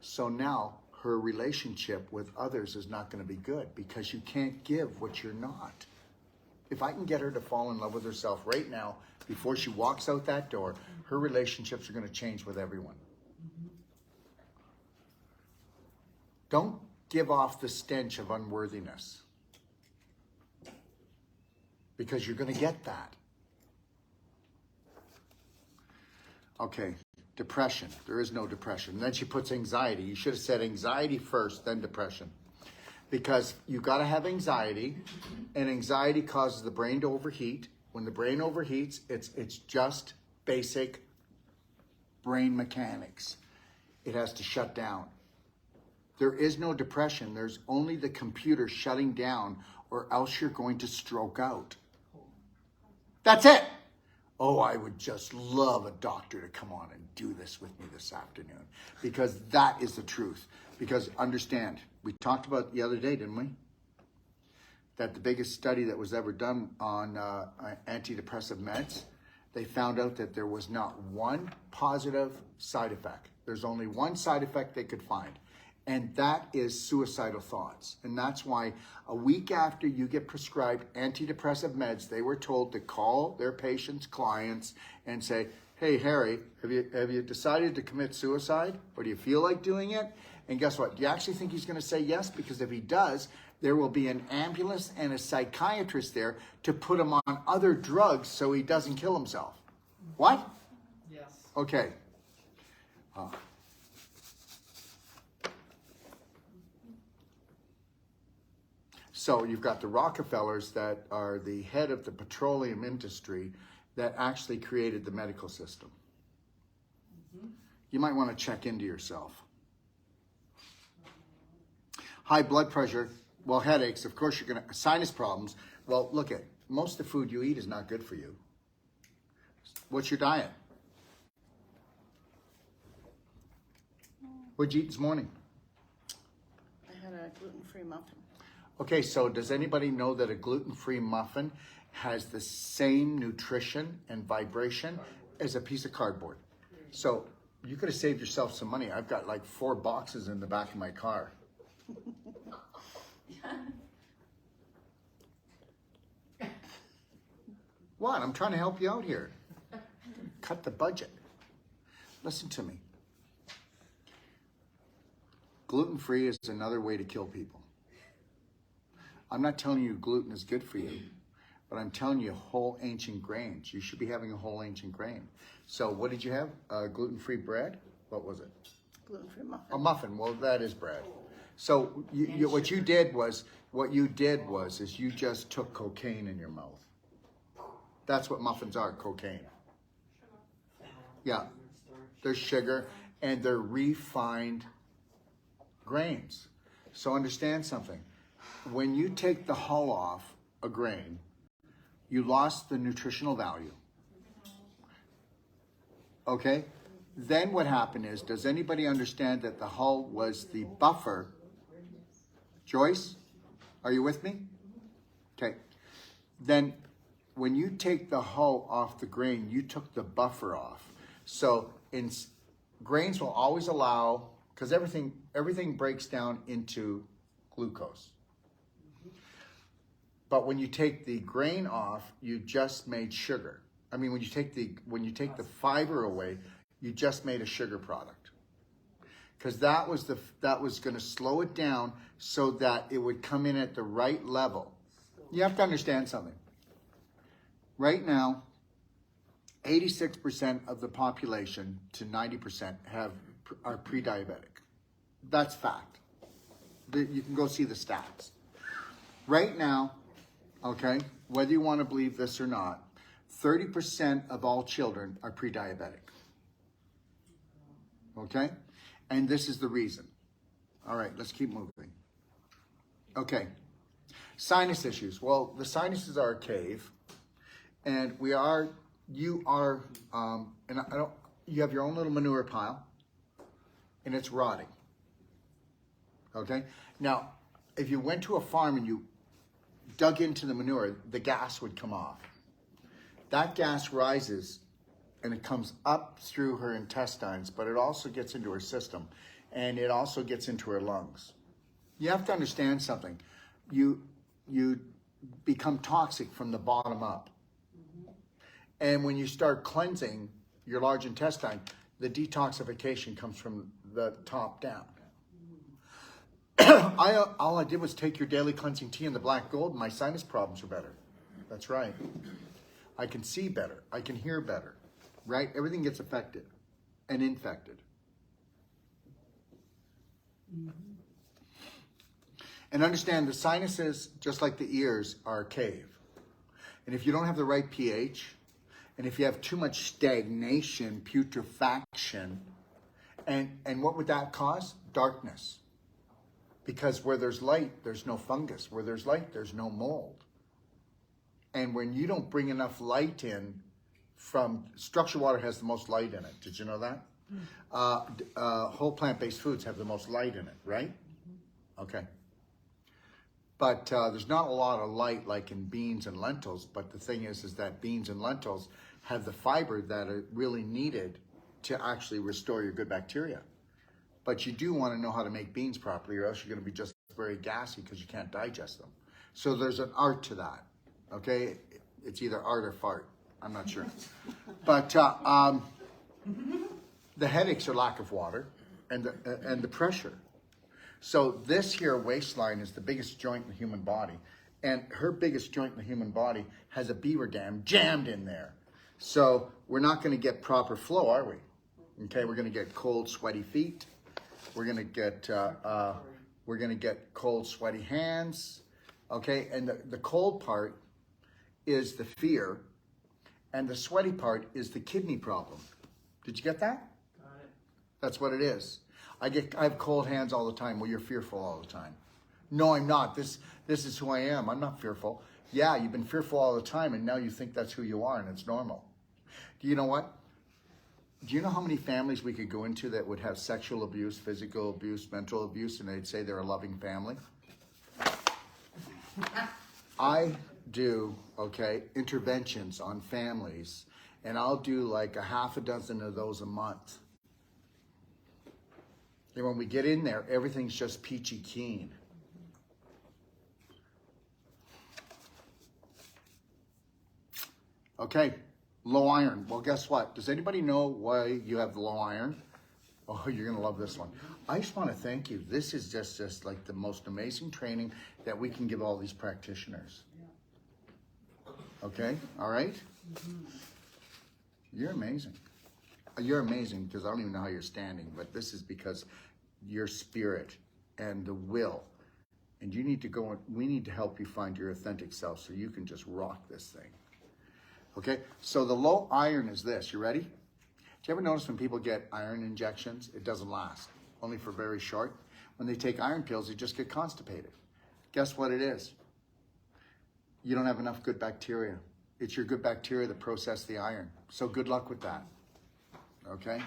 So now her relationship with others is not going to be good because you can't give what you're not. If I can get her to fall in love with herself right now, before she walks out that door, her relationships are going to change with everyone. Don't give off the stench of unworthiness, because you're going to get that. Okay, depression. There is no depression. And then she puts anxiety. You should have said anxiety first, then depression. Because you got to have anxiety, and anxiety causes the brain to overheat. When the brain overheats, it's just basic brain mechanics. It has to shut down. There is no depression. There's only the computer shutting down, or else you're going to stroke out. That's it. Oh, I would just love a doctor to come on and do this with me this afternoon, because that is the truth. Because understand, we talked about the other day, didn't we? That the biggest study that was ever done on antidepressive meds, they found out that there was not one positive side effect. There's only one side effect they could find, and that is suicidal thoughts. And that's why a week after you get prescribed antidepressive meds, they were told to call their patients' clients and say, hey, Harry, have you decided to commit suicide? Or do you feel like doing it? And guess what? Do you actually think he's going to say yes? Because if he does, there will be an ambulance and a psychiatrist there to put him on other drugs so he doesn't kill himself. What? Yes. Okay. So you've got the Rockefellers that are the head of the petroleum industry that actually created the medical system. You might want to check into yourself. High blood pressure, well, headaches, of course you're going to, sinus problems. Well, look at, most of the food you eat is not good for you. What's your diet? What'd you eat this morning? I had a gluten-free muffin. Okay, so does anybody know that a gluten-free muffin has the same nutrition and vibration as a piece of cardboard? So you could have saved yourself some money. I've got like 4 boxes in the back of my car. What? I'm trying to help you out here. Cut the budget. Listen to me. Gluten-free is another way to kill people. I'm not telling you gluten is good for you, but I'm telling you whole ancient grains. You should be having a whole ancient grain. So what did you have? Gluten-free bread? What was it? Gluten-free muffin. A muffin. Well, that is bread. So what you did was you just took cocaine in your mouth. That's what muffins are, cocaine. Yeah, they're sugar and they're refined grains. So understand something. When you take the hull off a grain, you lost the nutritional value. Okay? Then what happened is, does anybody understand that the hull was the buffer? Joyce, are you with me? Okay. Then when you take the hull off the grain, you took the buffer off. So grains will always allow, because everything breaks down into glucose. But when you take the grain off, you just made sugar. I mean, when you take the fiber away, you just made a sugar product. Because that was going to slow it down so that it would come in at the right level. You have to understand something. Right now, 86% of the population to 90% are pre-diabetic. That's fact. You can go see the stats. Right now, okay, whether you want to believe this or not, 30% of all children are pre-diabetic. Okay? And this is the reason. All right, let's keep moving. Okay. Sinus issues. Well, the sinuses are a cave, and you have your own little manure pile, and it's rotting. Okay? Now, if you went to a farm and you dug into the manure, the gas would come off. That gas rises and it comes up through her intestines, but it also gets into her system, and it also gets into her lungs. You have to understand something. You become toxic from the bottom up. And when you start cleansing your large intestine, the detoxification comes from the top down. All I did was take your daily cleansing tea and the black gold, and my sinus problems are better. That's right. I can see better. I can hear better. Right? Everything gets affected and infected. And understand the sinuses, just like the ears, are a cave. And if you don't have the right pH, and if you have too much stagnation, putrefaction, and what would that cause? Darkness. Because where there's light, there's no fungus. Where there's light, there's no mold. And when you don't bring enough light in from, structured water has the most light in it. Did you know that? Whole plant-based foods have the most light in it, right? Okay. But there's not a lot of light like in beans and lentils. But the thing is that beans and lentils have the fiber that are really needed to actually restore your good bacteria. But you do want to know how to make beans properly, or else you're going to be just very gassy because you can't digest them. So there's an art to that, okay? It's either art or fart. I'm not sure. But the headaches are lack of water and the pressure. So this here waistline is the biggest joint in the human body. And her biggest joint in the human body has a beaver dam jammed in there. So we're not going to get proper flow, are we? Okay, we're going to get cold, sweaty feet. We're going to get cold, sweaty hands. Okay, and the cold part is the fear, and the sweaty part is the kidney problem. Did you get that? Got it. That's what it is. I have cold hands all the time. Well, you're fearful all the time. No, I'm not. This is who I am. I'm not fearful. Yeah, you've been fearful all the time, and now you think that's who you are, and it's normal. Do you know what? Do you know how many families we could go into that would have sexual abuse, physical abuse, mental abuse, and they'd say they're a loving family? I do, okay, interventions on families, and I'll do like a half a dozen of those a month. And when we get in there, everything's just peachy keen. Okay, low iron. Well, guess what? Does anybody know why you have the low iron? Oh, you're going to love this one. I just want to thank you. This is just like the most amazing training that we can give all these practitioners. Okay? All right? You're amazing. You're amazing because I don't even know how you're standing, but this is because your spirit and the will. And you need to go, we need to help you find your authentic self so you can just rock this thing. Okay? So the low iron is this. You ready? Do you ever notice when people get iron injections, it doesn't last, only for very short? When they take iron pills, they just get constipated. Guess what it is? You don't have enough good bacteria. It's your good bacteria that process the iron. So good luck with that. Okay?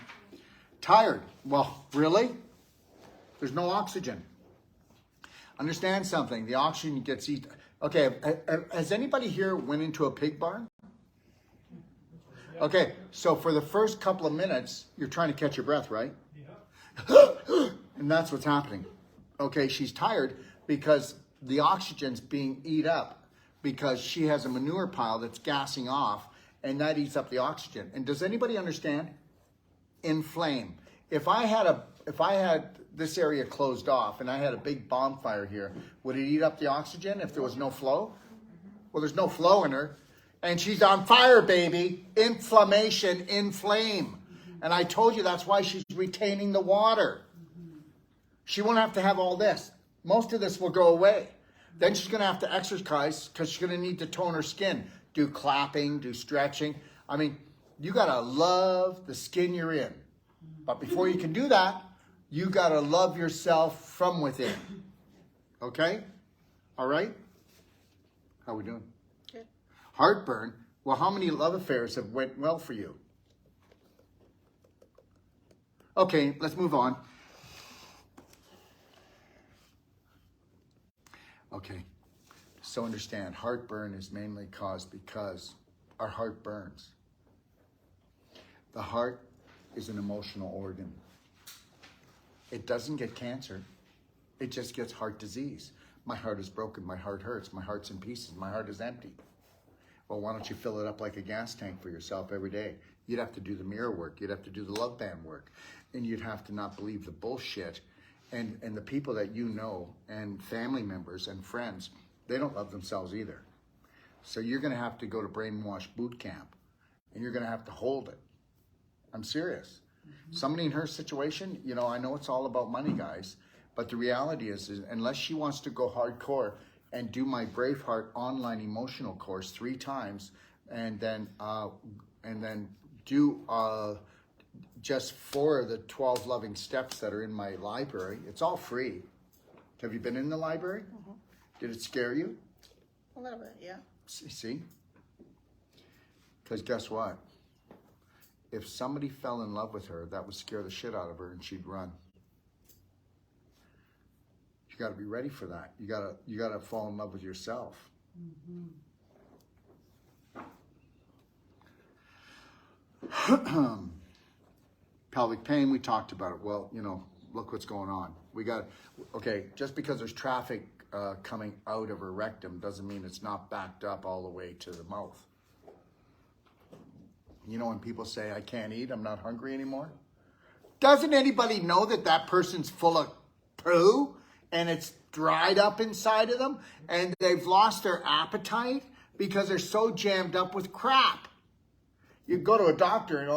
Tired. Well, really? There's no oxygen. Understand something. The oxygen gets eaten. Okay, has anybody here went into a pig barn? Okay, so for the first couple of minutes, you're trying to catch your breath, right? Yeah. And that's what's happening. Okay, she's tired because the oxygen's being eat up because she has a manure pile that's gassing off, and that eats up the oxygen. And does anybody understand? Inflame. If I had this area closed off and I had a big bonfire here, would it eat up the oxygen if there was no flow? Well, there's no flow in her. And she's on fire, baby. Inflammation, inflame. And I told you that's why she's retaining the water. She won't have to have all this. Most of this will go away. Then she's going to have to exercise because she's going to need to tone her skin. Do clapping, do stretching. I mean, you got to love the skin you're in. But before you can do that, you got to love yourself from within. Okay? All right? How we doing? Good. Heartburn. Well, how many love affairs have went well for you? Okay, let's move on. Okay, so understand, heartburn is mainly caused because our heart burns. The heart is an emotional organ. It doesn't get cancer. It just gets heart disease. My heart is broken. My heart hurts. My heart's in pieces. My heart is empty. Well, why don't you fill it up like a gas tank for yourself every day? You'd have to do the mirror work. You'd have to do the love band work. And you'd have to not believe the bullshit. And the people that you know and family members and friends, they don't love themselves either. So you're going to have to go to brainwash boot camp. And you're going to have to hold it. I'm serious. Somebody in her situation, you know, I know it's all about money, guys. But the reality is unless she wants to go hardcore and do my BraveHeart online emotional course 3 times, and then do just 4 of the 12 loving steps that are in my library. It's all free. Have you been in the library? Mm-hmm. Did it scare you? A little bit, yeah. See? Because guess what? If somebody fell in love with her, that would scare the shit out of her and she'd run. You got to be ready for that. You got to fall in love with yourself. Mm-hmm. Pelvic pain, we talked about it. Well, you know, look what's going on. Okay, just because there's traffic coming out of her rectum doesn't mean it's not backed up all the way to the mouth. You know when people say, I can't eat, I'm not hungry anymore? Doesn't anybody know that that person's full of poo and it's dried up inside of them and they've lost their appetite because they're so jammed up with crap? You go to a doctor and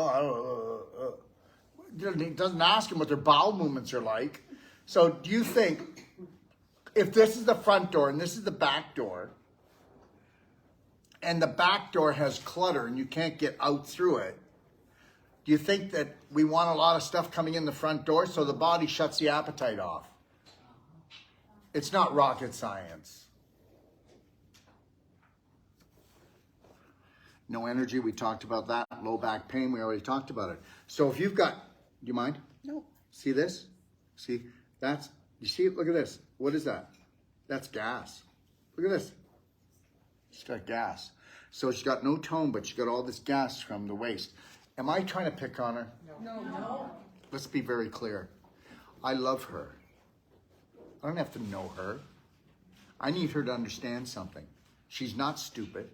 he doesn't ask them what their bowel movements are like. So do you think if this is the front door and this is the back door, and the back door has clutter and you can't get out through it, do you think that we want a lot of stuff coming in the front door so the body shuts the appetite off? It's not rocket science. No energy, we talked about that. Low back pain, we already talked about it. So if you've got, do you mind? No. See this? See, you see it? Look at this. What is that? That's gas. Look at this. She's got gas. So she's got no tone, but she's got all this gas from the waist. Am I trying to pick on her? No. Let's be very clear. I love her. I don't have to know her. I need her to understand something. She's not stupid.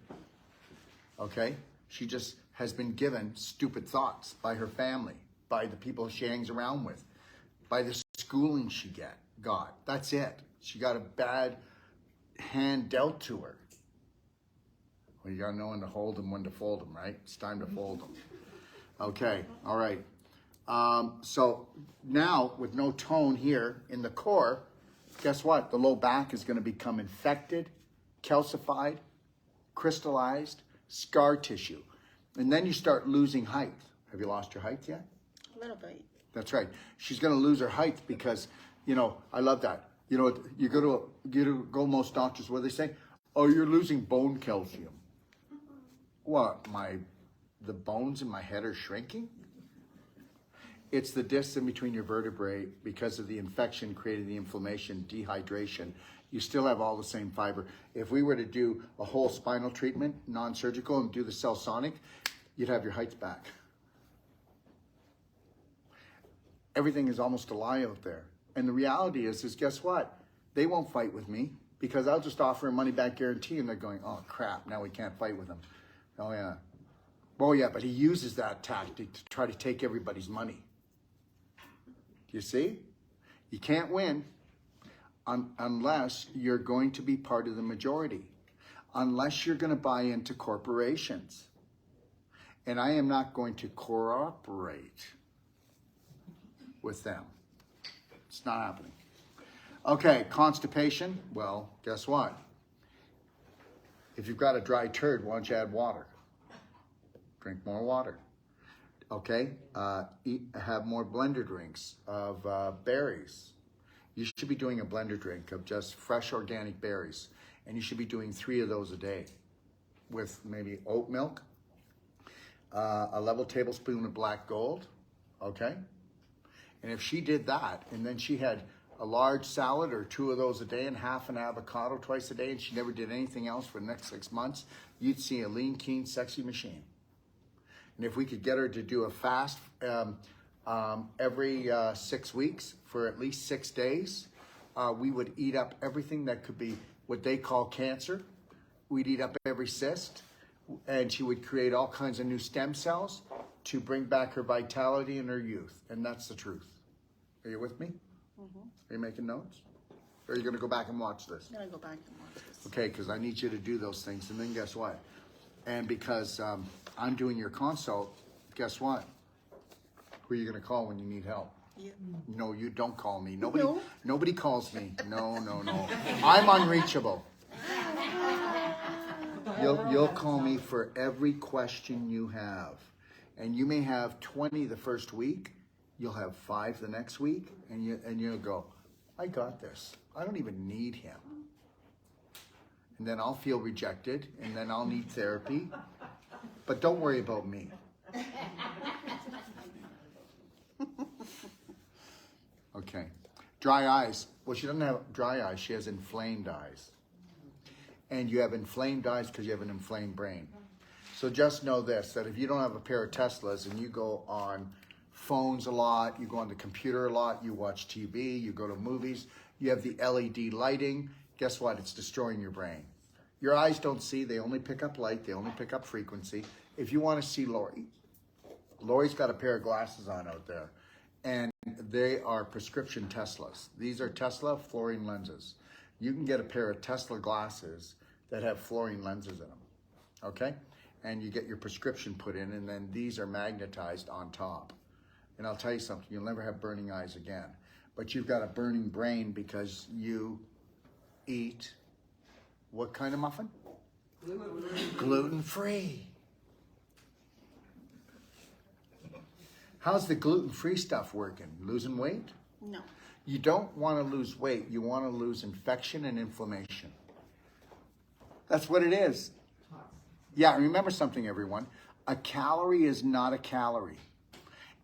Okay? She just has been given stupid thoughts by her family, by the people she hangs around with, by the schooling she got. That's it. She got a bad hand dealt to her. Well, you gotta know when to hold them, when to fold them, right? It's time to fold them. Okay, all right. So now with no tone here in the core, guess what? The low back is gonna become infected, calcified, crystallized, scar tissue. And then you start losing height. Have you lost your height yet? A little bit. That's right. She's gonna lose her height because, you know, I love that. You know, you go to most doctors, what do they say? Oh, you're losing bone calcium. What, the bones in my head are shrinking? It's the discs in between your vertebrae because of the infection creating the inflammation, dehydration. You still have all the same fiber. If we were to do a whole spinal treatment, non-surgical, and do the cell sonic, you'd have your heights back. Everything is almost a lie out there. And the reality is guess what? They won't fight with me because I'll just offer a money back guarantee and they're going, oh crap, now we can't fight with him. Oh yeah. Oh yeah, but he uses that tactic to try to take everybody's money. Do you see? You can't win unless you're going to be part of the majority. Unless you're going to buy into corporations. And I am not going to cooperate with them. It's not happening. Okay, constipation. Well, guess what? If you've got a dry turd, why don't you add water? Drink more water. Okay, have more blender drinks of berries. You should be doing a blender drink of just fresh organic berries. And you should be doing 3 of those a day with maybe oat milk, a level tablespoon of black gold, okay? And if she did that, and then she had a large salad or 2 of those a day and half an avocado twice a day, and she never did anything else for the next 6 months, you'd see a lean, keen, sexy machine. And if we could get her to do a fast every 6 weeks for at least 6 days, we would eat up everything that could be what they call cancer. We'd eat up every cyst, and she would create all kinds of new stem cells to bring back her vitality and her youth. And that's the truth. Are you with me? Mm-hmm. Are you making notes? Or are you going to go back and watch this? I'm gonna go back and watch this. Okay, because I need you to do those things. And then guess what? And because I'm doing your consult, guess what? Who are you going to call when you need help? You. No, you don't call me. Nobody, No. nobody calls me. No. I'm unreachable. You'll call me for every question you have. And you may have 20 the first week. You'll have 5 the next week. And you'll go, I got this. I don't even need him. And then I'll feel rejected. And then I'll need therapy. But don't worry about me. Okay. Dry eyes. Well, she doesn't have dry eyes. She has inflamed eyes. And you have inflamed eyes because you have an inflamed brain. So just know this, that if you don't have a pair of Teslas and you go on phones a lot, you go on the computer a lot, you watch TV, you go to movies, you have the LED lighting, guess what? It's destroying your brain. Your eyes don't see. They only pick up light. They only pick up frequency. If you want to see Lori, Lori's got a pair of glasses on out there. And they are prescription Teslas. These are Tesla fluorine lenses. You can get a pair of Tesla glasses that have fluorine lenses in them, okay? And you get your prescription put in, and then these are magnetized on top. And I'll tell you something, you'll never have burning eyes again. But you've got a burning brain because you eat what kind of muffin? Gluten-free. How's the gluten-free stuff working? Losing weight? No. You don't want to lose weight. You want to lose infection and inflammation. That's what it is. Yeah, remember something, everyone. A calorie is not a calorie.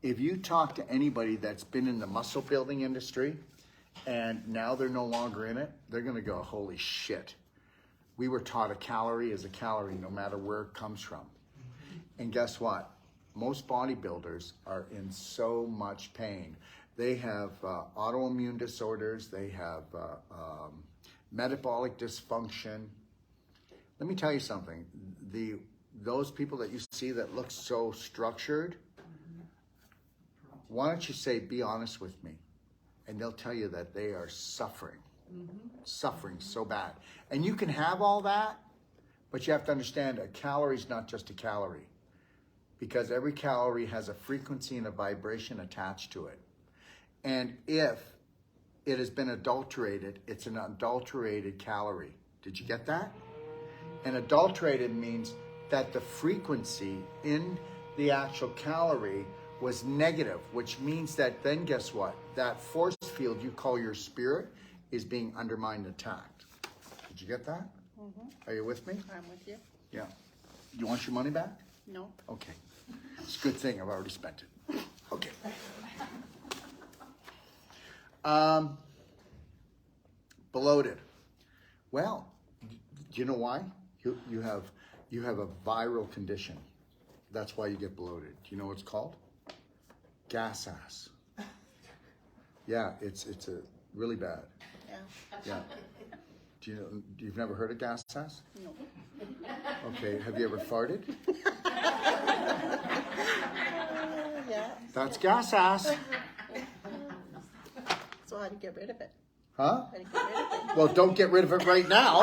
If you talk to anybody that's been in the muscle building industry and now they're no longer in it, they're going to go, holy shit. We were taught a calorie is a calorie no matter where it comes from. And guess what? Most bodybuilders are in so much pain. They have autoimmune disorders. They have metabolic dysfunction. Let me tell you something. Those people that you see that look so structured, why don't you say, be honest with me? And they'll tell you that they are suffering. Suffering so bad. And you can have all that, but you have to understand a calorie is not just a calorie. Because every calorie has a frequency and a vibration attached to it. And if it has been adulterated, it's an adulterated calorie. Did you get that? And adulterated means that the frequency in the actual calorie was negative, which means that then guess what? That force field you call your spirit is being undermined and attacked. Did you get that? Mm-hmm. Are you with me? I'm with you. Yeah. You want your money back? No. Okay. It's a good thing. I've already spent it. Okay. Bloated. Well, do you know why? You have a viral condition. That's why you get bloated. Do you know what it's called? Gas ass. Yeah, it's a really bad. Yeah. Yeah. You've never heard of gas ass? No. Okay. Have you ever farted? Yeah. That's gas ass. So how do you get rid of it? Huh? How do you get rid of it? Well, don't get rid of it right now.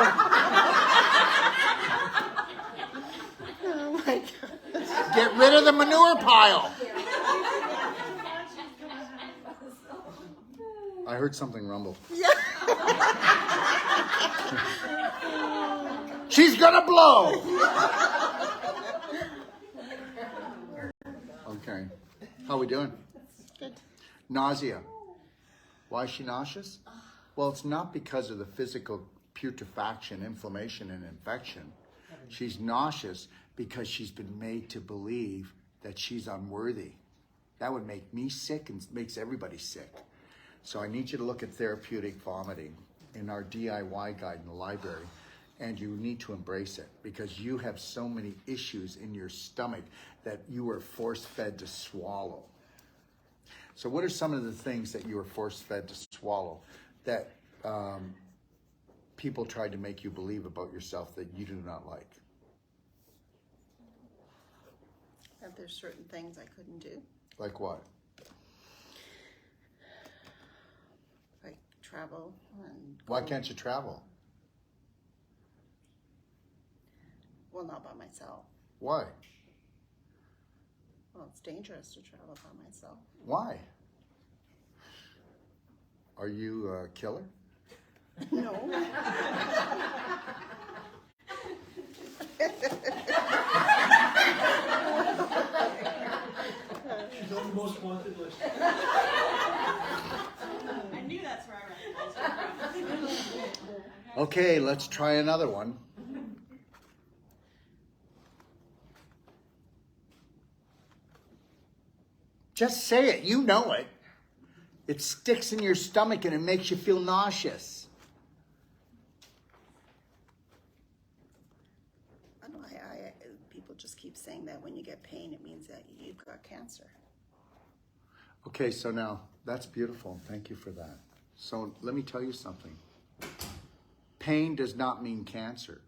Oh my God. Get rid of the manure pile. I heard something rumble. Yeah. She's gonna blow! Okay. How we doing? Good. Nausea. Why is she nauseous? Well, it's not because of the physical putrefaction, inflammation, and infection. She's nauseous because she's been made to believe that she's unworthy. That would make me sick and makes everybody sick. So I need you to look at therapeutic vomiting in our DIY guide in the library, and you need to embrace it because you have so many issues in your stomach that you were force-fed to swallow. So what are some of the things that you were force-fed to swallow that people tried to make you believe about yourself that you do not like? That there's certain things I couldn't do, Like what? like travel and Why go- can't you travel? Well, not by myself. Why? Well, it's dangerous to travel by myself. Why? Are you a killer? No. She's on the most wanted list. I knew that's where I recognized her from. Okay, let's try another one. Just say it. You know it. It sticks in your stomach and it makes you feel nauseous. I know, people just keep saying that when you get pain, it means that you've got cancer. Okay, so now that's beautiful. Thank you for that. So let me tell you something. Pain does not mean cancer.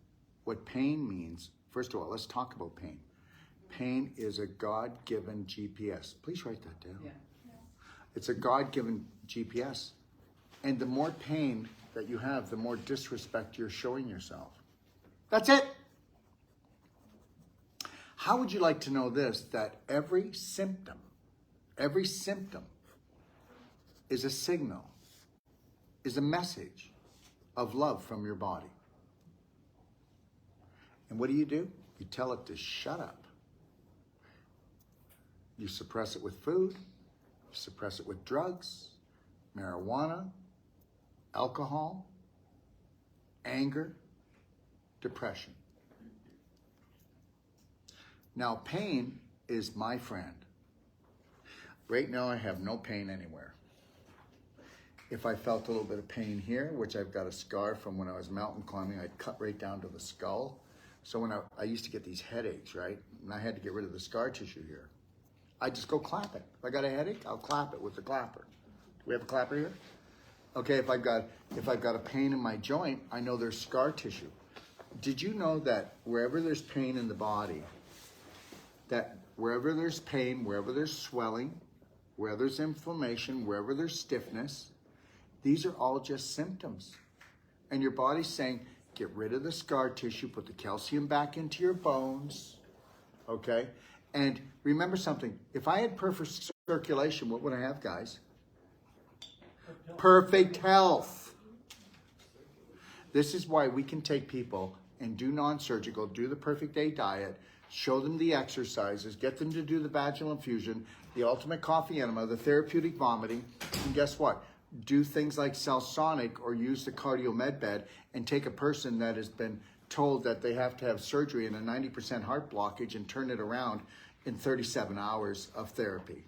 What pain means, first of all, let's talk about pain. Pain is a God-given GPS. Please write that down. Yeah. It's a God-given GPS. And the more pain that you have, the more disrespect you're showing yourself. That's it. How would you like to know this? That every symptom is a signal, is a message of love from your body. And what do? You tell it to shut up. You suppress it with food, you suppress it with drugs, marijuana, alcohol, anger, depression. Now, pain is my friend. Right now, I have no pain anywhere. If I felt a little bit of pain here, which I've got a scar from when I was mountain climbing, I'd cut right down to the skull. So when I used to get these headaches, right? And I had to get rid of the scar tissue here. I just go clap it. If I got a headache, I'll clap it with the clapper. Do we have a clapper here? Okay, if I've got a pain in my joint, I know there's scar tissue. Did you know that wherever there's pain in the body, that wherever there's pain, wherever there's swelling, where there's inflammation, wherever there's stiffness, these are all just symptoms. And your body's saying, get rid of the scar tissue, put the calcium back into your bones, okay? And remember something, if I had perfect circulation, what would I have, guys? Perfect health. This is why we can take people and do non-surgical, do the Perfect Day diet, show them the exercises, get them to do the vaginal infusion, the ultimate coffee enema, the therapeutic vomiting, and guess what? Do things like Celsonic or use the cardio med bed and take a person that has been told that they have to have surgery and a 90% heart blockage and turn it around in 37 hours of therapy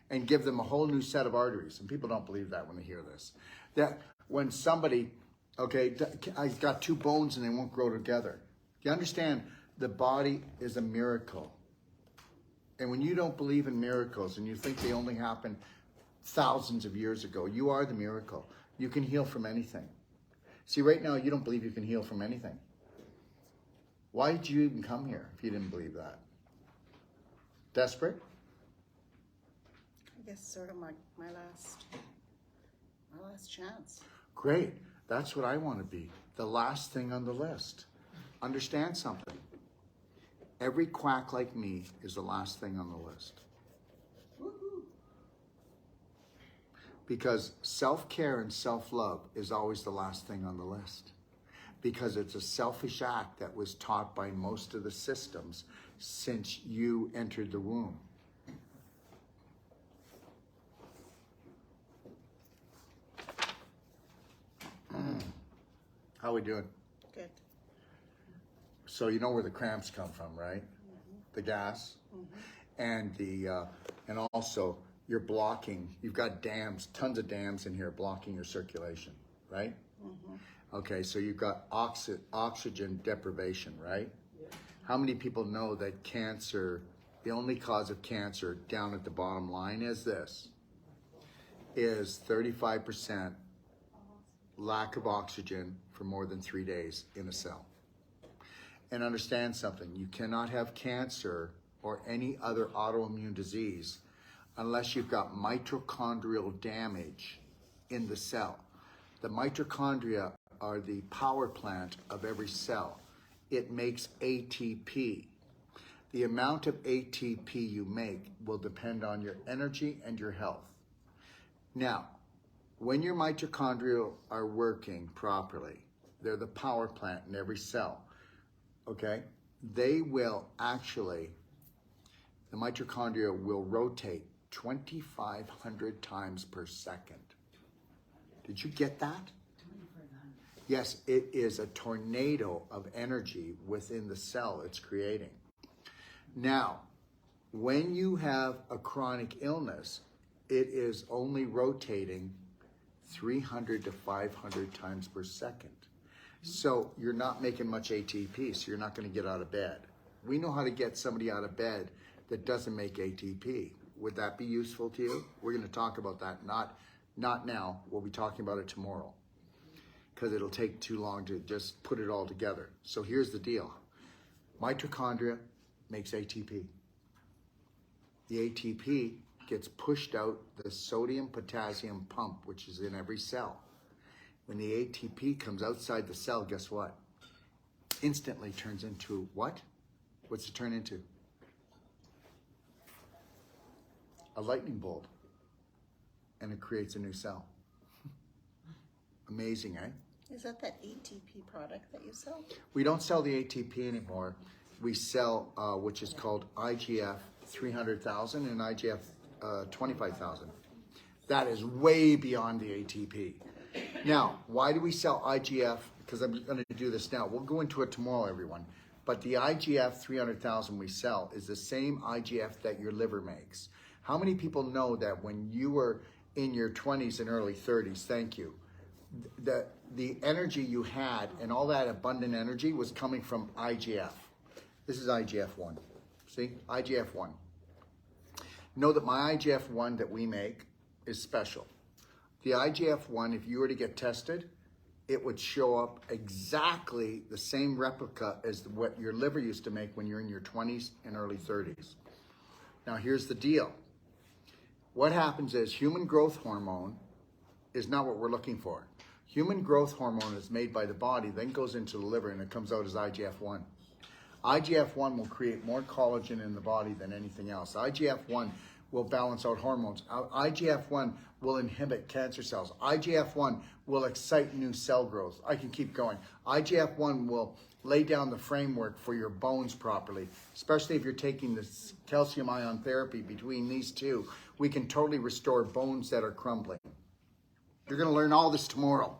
and give them a whole new set of arteries. And people don't believe that when they hear this. That when somebody, okay, I've got two bones and they won't grow together. You understand, the body is a miracle. And when you don't believe in miracles and you think they only happen thousands of years ago, you are the miracle. You can heal from anything. See, right now, you don't believe you can heal from anything. Why did you even come here if you didn't believe that? Desperate? I guess sort of my last chance. Great. That's what I want to be. The last thing on the list. Understand something. Every quack like me is the last thing on the list. Because self-care and self-love is always the last thing on the list. Because it's a selfish act that was taught by most of the systems since you entered the womb. How we doing? Good. So you know where the cramps come from, right? The gas, and and also you're blocking. You've got dams, tons of dams in here blocking your circulation, right? Okay, so you've got oxygen deprivation, right? How many people know that cancer, the only cause of cancer down at the bottom line is this, is 35% lack of oxygen for more than 3 days in a cell. And understand something, you cannot have cancer or any other autoimmune disease unless you've got mitochondrial damage in the cell. The mitochondria are the power plant of every cell. It makes ATP. The amount of ATP you make will depend on your energy and your health. Now, when your mitochondria are working properly, they're the power plant in every cell, okay? They will actually, the mitochondria will rotate 2,500 times per second. Did you get that? Yes, it is a tornado of energy within the cell it's creating. Now, when you have a chronic illness, it is only rotating 300 to 500 times per second. So you're not making much ATP, so you're not going to get out of bed. We know how to get somebody out of bed that doesn't make ATP. Would that be useful to you? We're going to talk about that, not now. We'll be talking about it tomorrow because it'll take too long to just put it all together. So here's the deal. Mitochondria makes ATP. The ATP gets pushed out the sodium-potassium pump, which is in every cell. When the ATP comes outside the cell, guess what? Instantly turns into what? What's it turn into? A lightning bolt. And it creates a new cell. Amazing, eh? Is that ATP product that you sell? We don't sell the ATP anymore. We sell, which is called IGF 300,000 and IGF 25,000. That is way beyond the ATP. Now, why do we sell IGF? Because I'm going to do this now. We'll go into it tomorrow, everyone. But the IGF 300,000 we sell is the same IGF that your liver makes. How many people know that when you were in your 20s and early 30s, thank you, the energy you had and all that abundant energy was coming from IGF. This is IGF-1. See? IGF-1. Know that my IGF-1 that we make is special. The IGF-1, if you were to get tested, it would show up exactly the same replica as what your liver used to make when you're in your 20s and early 30s. Now here's the deal. What happens is human growth hormone is not what we're looking for. Human growth hormone is made by the body, then goes into the liver, and it comes out as IGF-1. IGF-1 will create more collagen in the body than anything else. IGF-1 will balance out hormones. IGF-1 will inhibit cancer cells. IGF-1 will excite new cell growth. I can keep going. IGF-1 will lay down the framework for your bones properly, especially if you're taking this calcium ion therapy. Between these two, we can totally restore bones that are crumbling. You're going to learn all this tomorrow.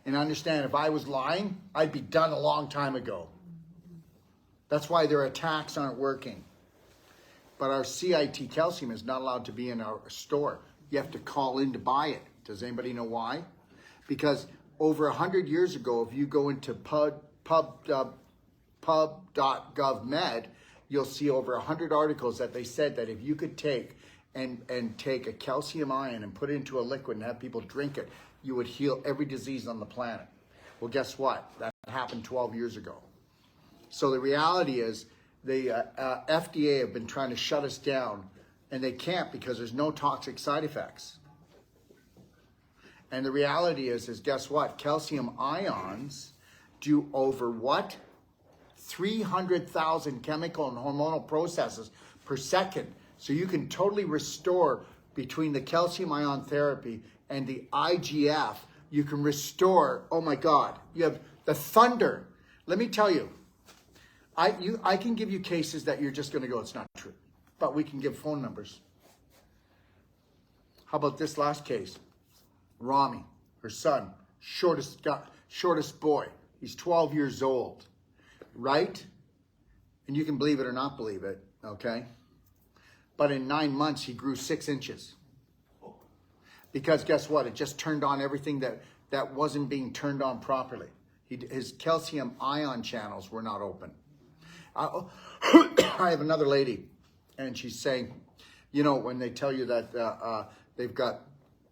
And understand, if I was lying, I'd be done a long time ago. That's why their attacks aren't working. But our CIT calcium is not allowed to be in our store. You have to call in to buy it. Does anybody know why? Because over 100 years ago, if you go into pub.gov.med, you'll see over 100 articles that they said that if you could take a calcium ion and put it into a liquid and have people drink it, you would heal every disease on the planet. Well, guess what? That happened 12 years ago. So the reality is the FDA have been trying to shut us down, and they can't because there's no toxic side effects. And the reality is guess what? Calcium ions do over what? 300,000 chemical and hormonal processes per second. So you can totally restore between the calcium ion therapy and the IGF, you can restore, oh my God, you have the thunder. Let me tell you, I can give you cases that you're just going to go, it's not true. But we can give phone numbers. How about this last case? Rami, her son, shortest boy. He's 12 years old, right? And you can believe it or not believe it, okay? But in 9 months, he grew 6 inches. Because guess what? It just turned on everything that wasn't being turned on properly. His calcium ion channels were not open. I have another lady, and she's saying, you know, when they tell you that they've got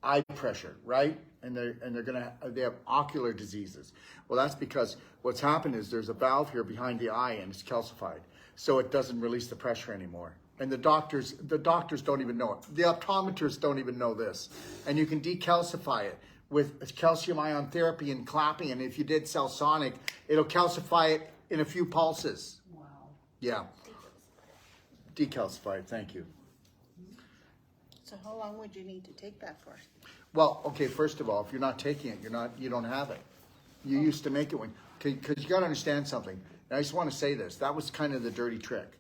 eye pressure, right? And they have ocular diseases. Well, that's because what's happened is there's a valve here behind the eye, and it's calcified, so it doesn't release the pressure anymore. And the doctors don't even know it. The optometrists don't even know this. And you can decalcify it with calcium ion therapy and clapping. And if you did Cellsonic, it'll calcify it in a few pulses. Wow. Yeah. Decalcify it. Thank you. So how long would you need to take that for? Well, okay, first of all, if you're not taking it, you don't have it. You used to make it when, because you got to understand something. And I just want to say this. That was kind of the dirty trick.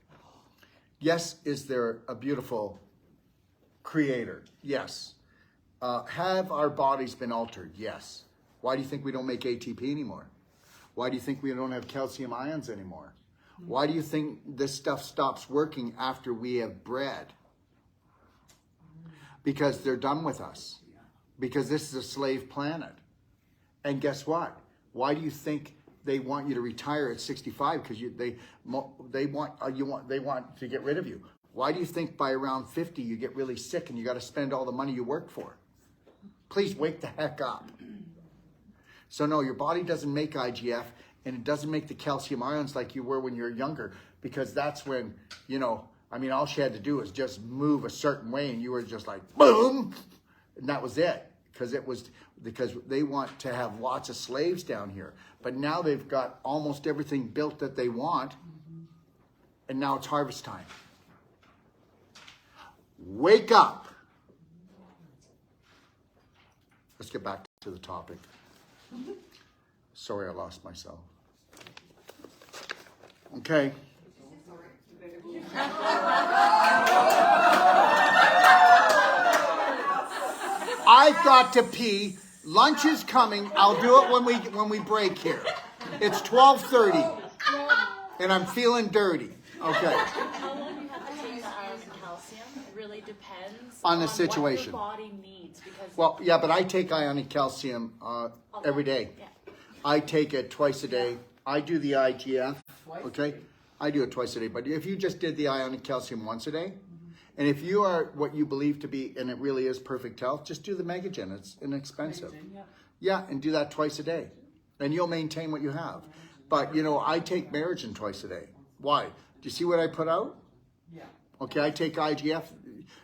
Yes, is there a beautiful creator? Yes. Have our bodies been altered? Yes. Why do you think we don't make ATP anymore? Why do you think we don't have calcium ions anymore? Why do you think this stuff stops working after we have bred? Because they're done with us. Because this is a slave planet. And guess what? Why do you think they want you to retire at 65? Because they want to get rid of you. Why do you think by around 50 you get really sick and you got to spend all the money you work for? Please wake the heck up. So no, your body doesn't make IGF, and it doesn't make the calcium ions like you were when you were younger, because that's when, you know, I mean, all she had to do was just move a certain way and you were just like, boom, and that was it. Because they want to have lots of slaves down here. But now they've got almost everything built that they want, and now it's harvest time. Wake up. Let's get back to the topic. Sorry, I lost myself. Okay. I've got to pee. Lunch is coming. I'll do it when we break here. It's 12:30, and I'm feeling dirty. Okay. How long you have to take the iron and calcium? It really depends On the situation. what your body needs. Because Well, yeah, but I take ionic calcium every day. Yeah. I take it twice a day. I do the IGF. Okay, I do it twice a day. But if you just did the ionic calcium once a day, and if you are what you believe to be, and it really is perfect health, just do the Megagen. It's inexpensive. Yeah, and do that twice a day, and you'll maintain what you have. But you know, I take Merigen twice a day. Why? Do you see what I put out? Yeah. Okay, I take IGF.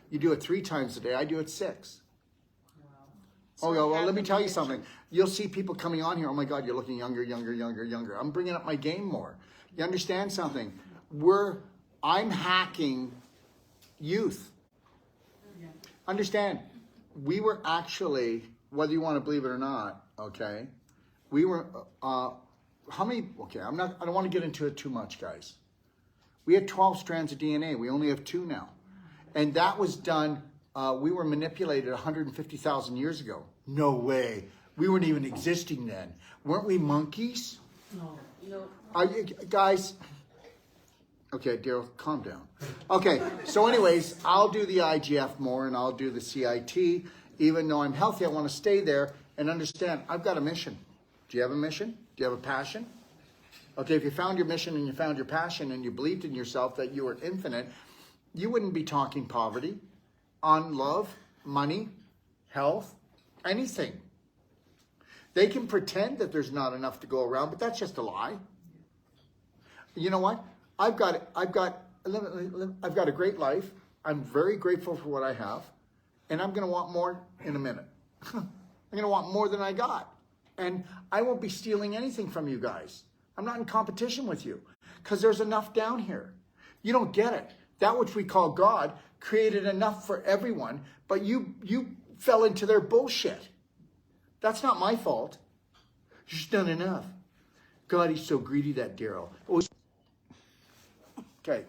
You do it 3 times a day. I do it 6. Oh, yeah, well, let me tell you something. You'll see people coming on here. Oh my God, you're looking younger, younger, younger, younger. I'm bringing up my game more. You understand something? I'm hacking youth. Understand? We were actually, whether you want to believe it or not, okay? We were, how many? Okay, I don't want to get into it too much, guys. We had 12 strands of DNA. We only have 2 now, and that was done. We were manipulated 150,000 years ago. No way. We weren't even existing then. Weren't we monkeys? No. Are you guys? Okay, Daryl, calm down. Okay, so anyways, I'll do the IGF more and I'll do the CIT. Even though I'm healthy, I want to stay there and understand I've got a mission. Do you have a mission? Do you have a passion? Okay, if you found your mission and you found your passion and you believed in yourself that you were infinite, you wouldn't be talking poverty on love, money, health, anything. They can pretend that there's not enough to go around, but that's just a lie. You know what? I've got a great life. I'm very grateful for what I have, and I'm going to want more in a minute. I'm going to want more than I got, and I won't be stealing anything from you guys. I'm not in competition with you because there's enough down here. You don't get it. That which we call God, created enough for everyone, but you fell into their bullshit. That's not my fault. She's done enough. God, he's so greedy, that Daryl. Okay.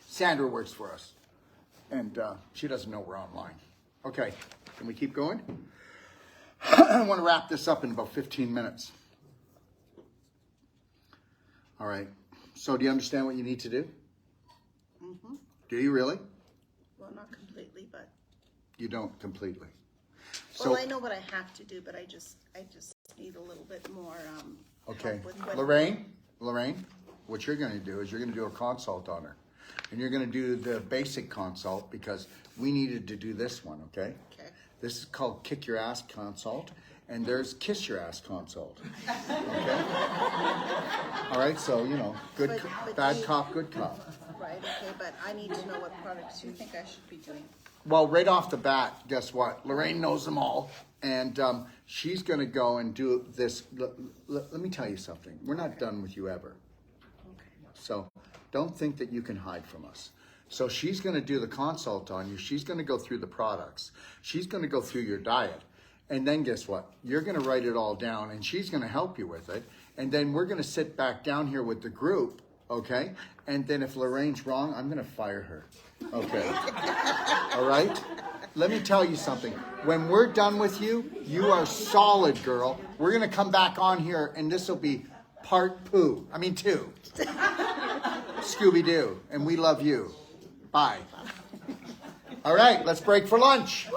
Sandra works for us. And she doesn't know we're online. Okay. Can we keep going? I want to wrap this up in about 15 minutes. All right. So do you understand what you need to do? Mm-hmm. Do you really? Well, not completely, but. You don't completely. So, Well, I know what I have to do, but I just need a little bit more. okay. Help with what. Lorraine, what you're going to do is you're going to do a consult on her. And you're going to do the basic consult because we needed to do this one, okay? Okay. This is called Kick Your Ass Consult, and there's Kiss Your Ass Consult. Okay? All right, so, you know, But bad you- cop, good cop. Right, okay, but I need to know what products you think I should be doing. Well, right off the bat, guess what? Lorraine knows them all, and she's going to go and do this. Let me tell you something. We're not done with you ever. Okay. So don't think that you can hide from us. So she's going to do the consult on you. She's going to go through the products. She's going to go through your diet. And then guess what? You're going to write it all down, and she's going to help you with it. And then we're going to sit back down here with the group, okay? And then if Lorraine's wrong, I'm going to fire her, okay? All right? Let me tell you something. When we're done with you, you are solid, girl. We're going to come back on here, and this will be part 2. Scooby-Doo. And we love you. Bye. All right, let's break for lunch.